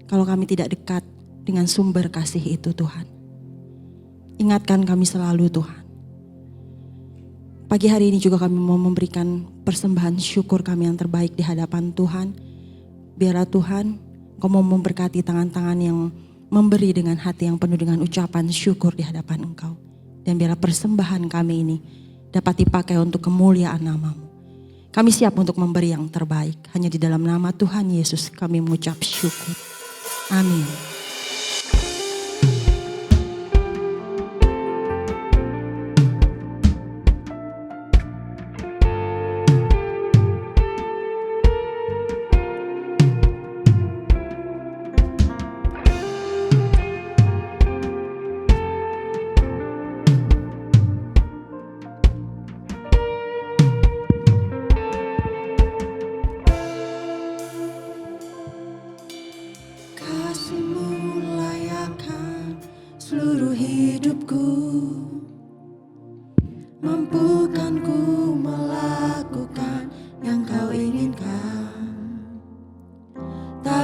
kalau kami tidak dekat dengan sumber kasih itu Tuhan. Ingatkan kami selalu Tuhan. Pagi hari ini juga kami mau memberikan persembahan syukur kami yang terbaik di hadapan Tuhan. Biarlah Tuhan Engkau mau memberkati tangan-tangan yang memberi dengan hati yang penuh dengan ucapan syukur di hadapan Engkau. Dan biarlah persembahan kami ini dapat dipakai untuk kemuliaan nama-Mu. Kami siap untuk memberi yang terbaik. Hanya di dalam nama Tuhan Yesus kami mengucap syukur. Amin.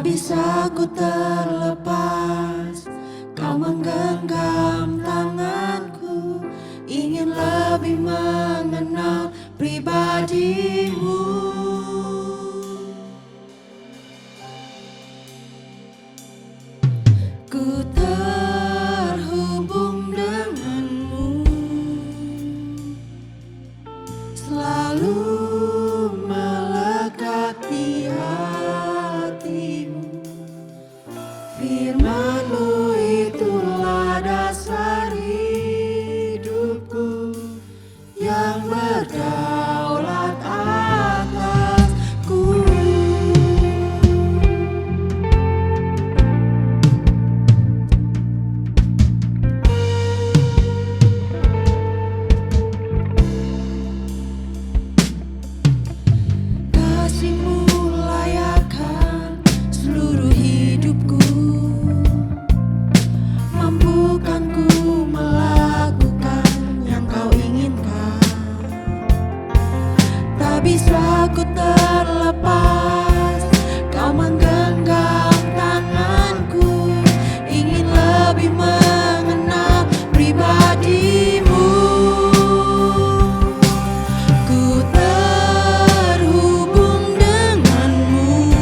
bisa ku terlepas, kau menggenggam tanganku, ingin lebih mengenal pribadimu. Ku terhubung denganmu, selalu melekat di hatimu. Firman-Mu itulah dasar hidupku yang berdaulat atasku. Kasih-Mu layakkan seluruh hidupku, mampukan ku melakukan yang Kau inginkan. Tak bisa ku terlepas, Kau menggenggam tanganku, ingin lebih mengenal pribadimu. Ku terhubung denganmu,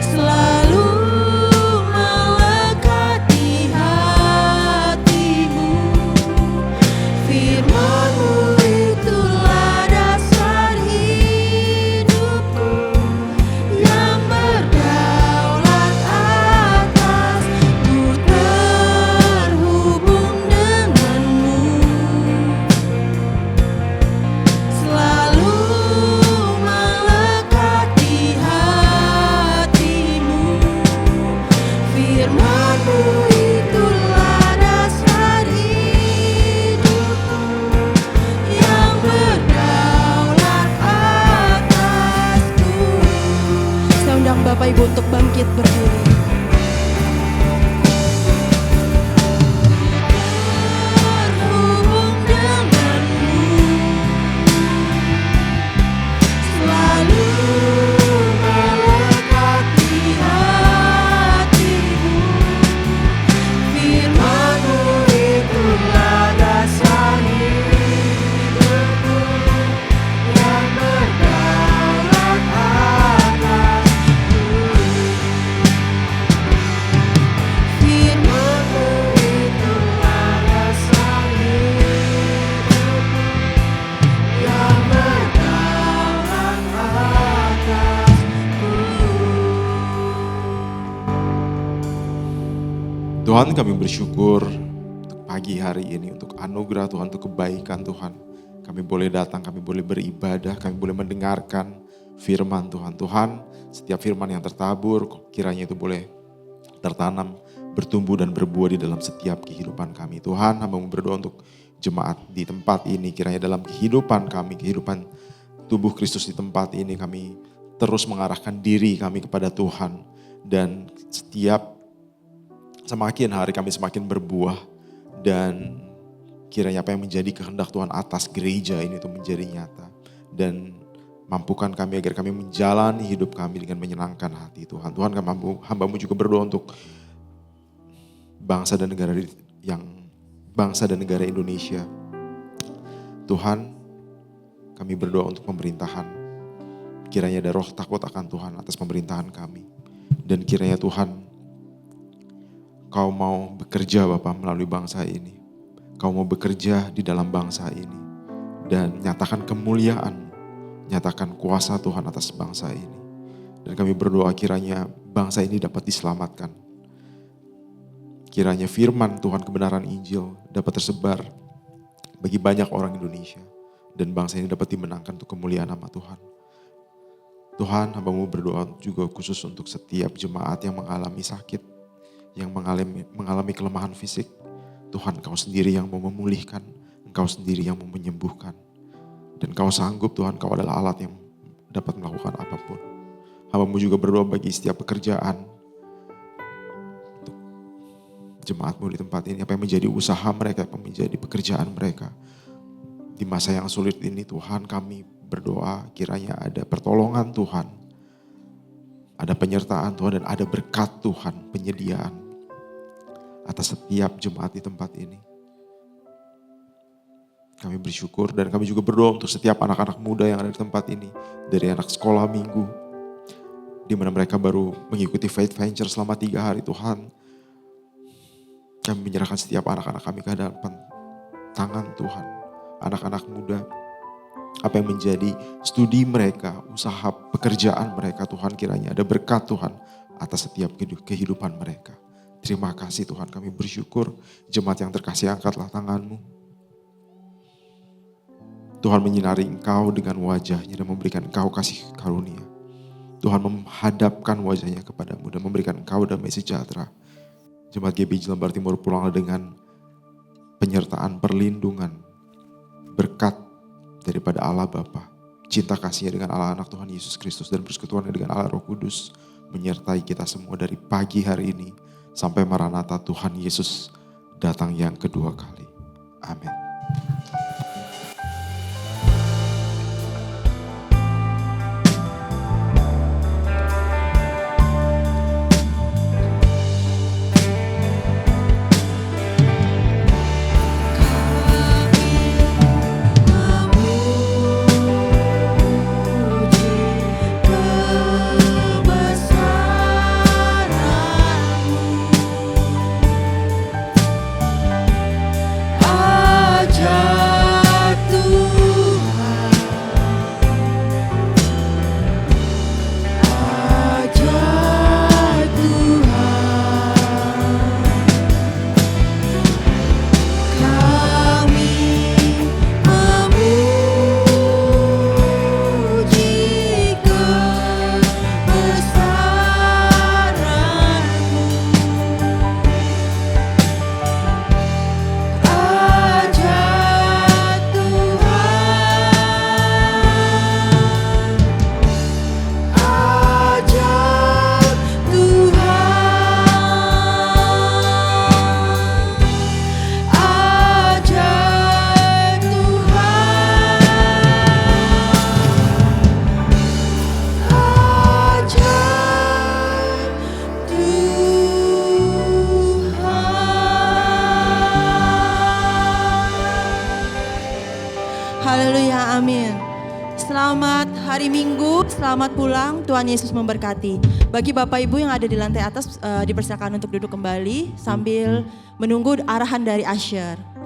selalu melekat di hatimu. Firman-Mu itulah dasar hidupku yang berdaulat atas. Ku terhubung denganmu, selalu melekat di hatimu. Firman-Mu itulah dasar hidupku yang berdaulat atasku. Saya undang Bapak Ibu untuk bangkit berdiri. Terhubung denganmu, selalu melekat di hatimu. Firman-Mu itulah dasar hidupku yang berdaulat atasku. Firman-Mu itulah dasar hidupku yang berdaulat atasku. Tuhan, kami bersyukur untuk pagi hari ini, untuk anugerah Tuhan, untuk kebaikan Tuhan. Kami boleh datang, kami boleh beribadah, kami boleh mendengarkan firman Tuhan. Tuhan, setiap firman yang tertabur, kiranya itu boleh tertanam, bertumbuh dan berbuah di dalam setiap kehidupan kami. Tuhan, hamba-Mu berdoa untuk jemaat di tempat ini, kiranya dalam kehidupan kami, kehidupan tubuh Kristus di tempat ini, kami terus mengarahkan diri kami kepada Tuhan. Dan setiap semakin hari kami semakin berbuah, dan kiranya apa yang menjadi kehendak Tuhan atas gereja ini itu menjadi nyata. Dan mampukan kami agar kami menjalani hidup kami dengan menyenangkan hati Tuhan. Tuhan, hamba-Mu juga berdoa untuk bangsa dan negara Indonesia. Tuhan, kami berdoa untuk pemerintahan. Kiranya ada roh takut akan Tuhan atas pemerintahan kami. Dan kiranya Tuhan, Kau mau bekerja Bapa melalui bangsa ini. Kau mau bekerja di dalam bangsa ini. Dan nyatakan kemuliaan, nyatakan kuasa Tuhan atas bangsa ini. Dan kami berdoa kiranya bangsa ini dapat diselamatkan. Kiranya firman Tuhan, kebenaran Injil dapat tersebar bagi banyak orang Indonesia. Dan bangsa ini dapat dimenangkan untuk kemuliaan nama Tuhan. Tuhan, hamba-Mu berdoa juga khusus untuk setiap jemaat yang mengalami sakit, yang mengalami kelemahan fisik. Tuhan, Kau sendiri yang mau memulihkan, Engkau sendiri yang mau menyembuhkan. Dan Kau sanggup Tuhan, Kau adalah alat yang dapat melakukan apapun. Hamba-Mu juga berdoa bagi setiap pekerjaan, untuk jemaat-Mu di tempat ini, apa yang menjadi usaha mereka, apa yang menjadi pekerjaan mereka. Di masa yang sulit ini Tuhan, kami berdoa kiranya ada pertolongan Tuhan ada penyertaan Tuhan dan ada berkat Tuhan, penyediaan atas setiap jemaat di tempat ini. Kami bersyukur dan kami juga berdoa untuk setiap anak-anak muda yang ada di tempat ini. Dari anak sekolah minggu, di mana mereka baru mengikuti Faith Venture selama 3 hari Tuhan. Kami menyerahkan setiap anak-anak kami ke hadapan tangan Tuhan. Anak-anak muda, apa yang menjadi studi mereka, usaha pekerjaan mereka Tuhan, kiranya ada berkat Tuhan atas setiap kehidupan mereka. Terima kasih Tuhan, kami bersyukur. Jemaat yang terkasih, angkatlah tanganmu. Tuhan menyinari engkau dengan wajahnya dan memberikan engkau kasih karunia. Tuhan menghadapkan wajahnya kepadamu dan memberikan engkau damai sejahtera. Jemaat GBI Jelambar Timur pulanglah dengan penyertaan, perlindungan, berkat daripada Allah Bapa. Cinta kasihnya dengan Allah Anak Tuhan Yesus Kristus dan persekutuannya dengan Allah Roh Kudus menyertai kita semua dari pagi hari ini sampai Maranatha Tuhan Yesus datang yang kedua kali. Amin. Haleluya, amin. Selamat hari Minggu, selamat pulang, Tuhan Yesus memberkati. Bagi Bapak Ibu yang ada di lantai atas, dipersilakan untuk duduk kembali sambil menunggu arahan dari Asher.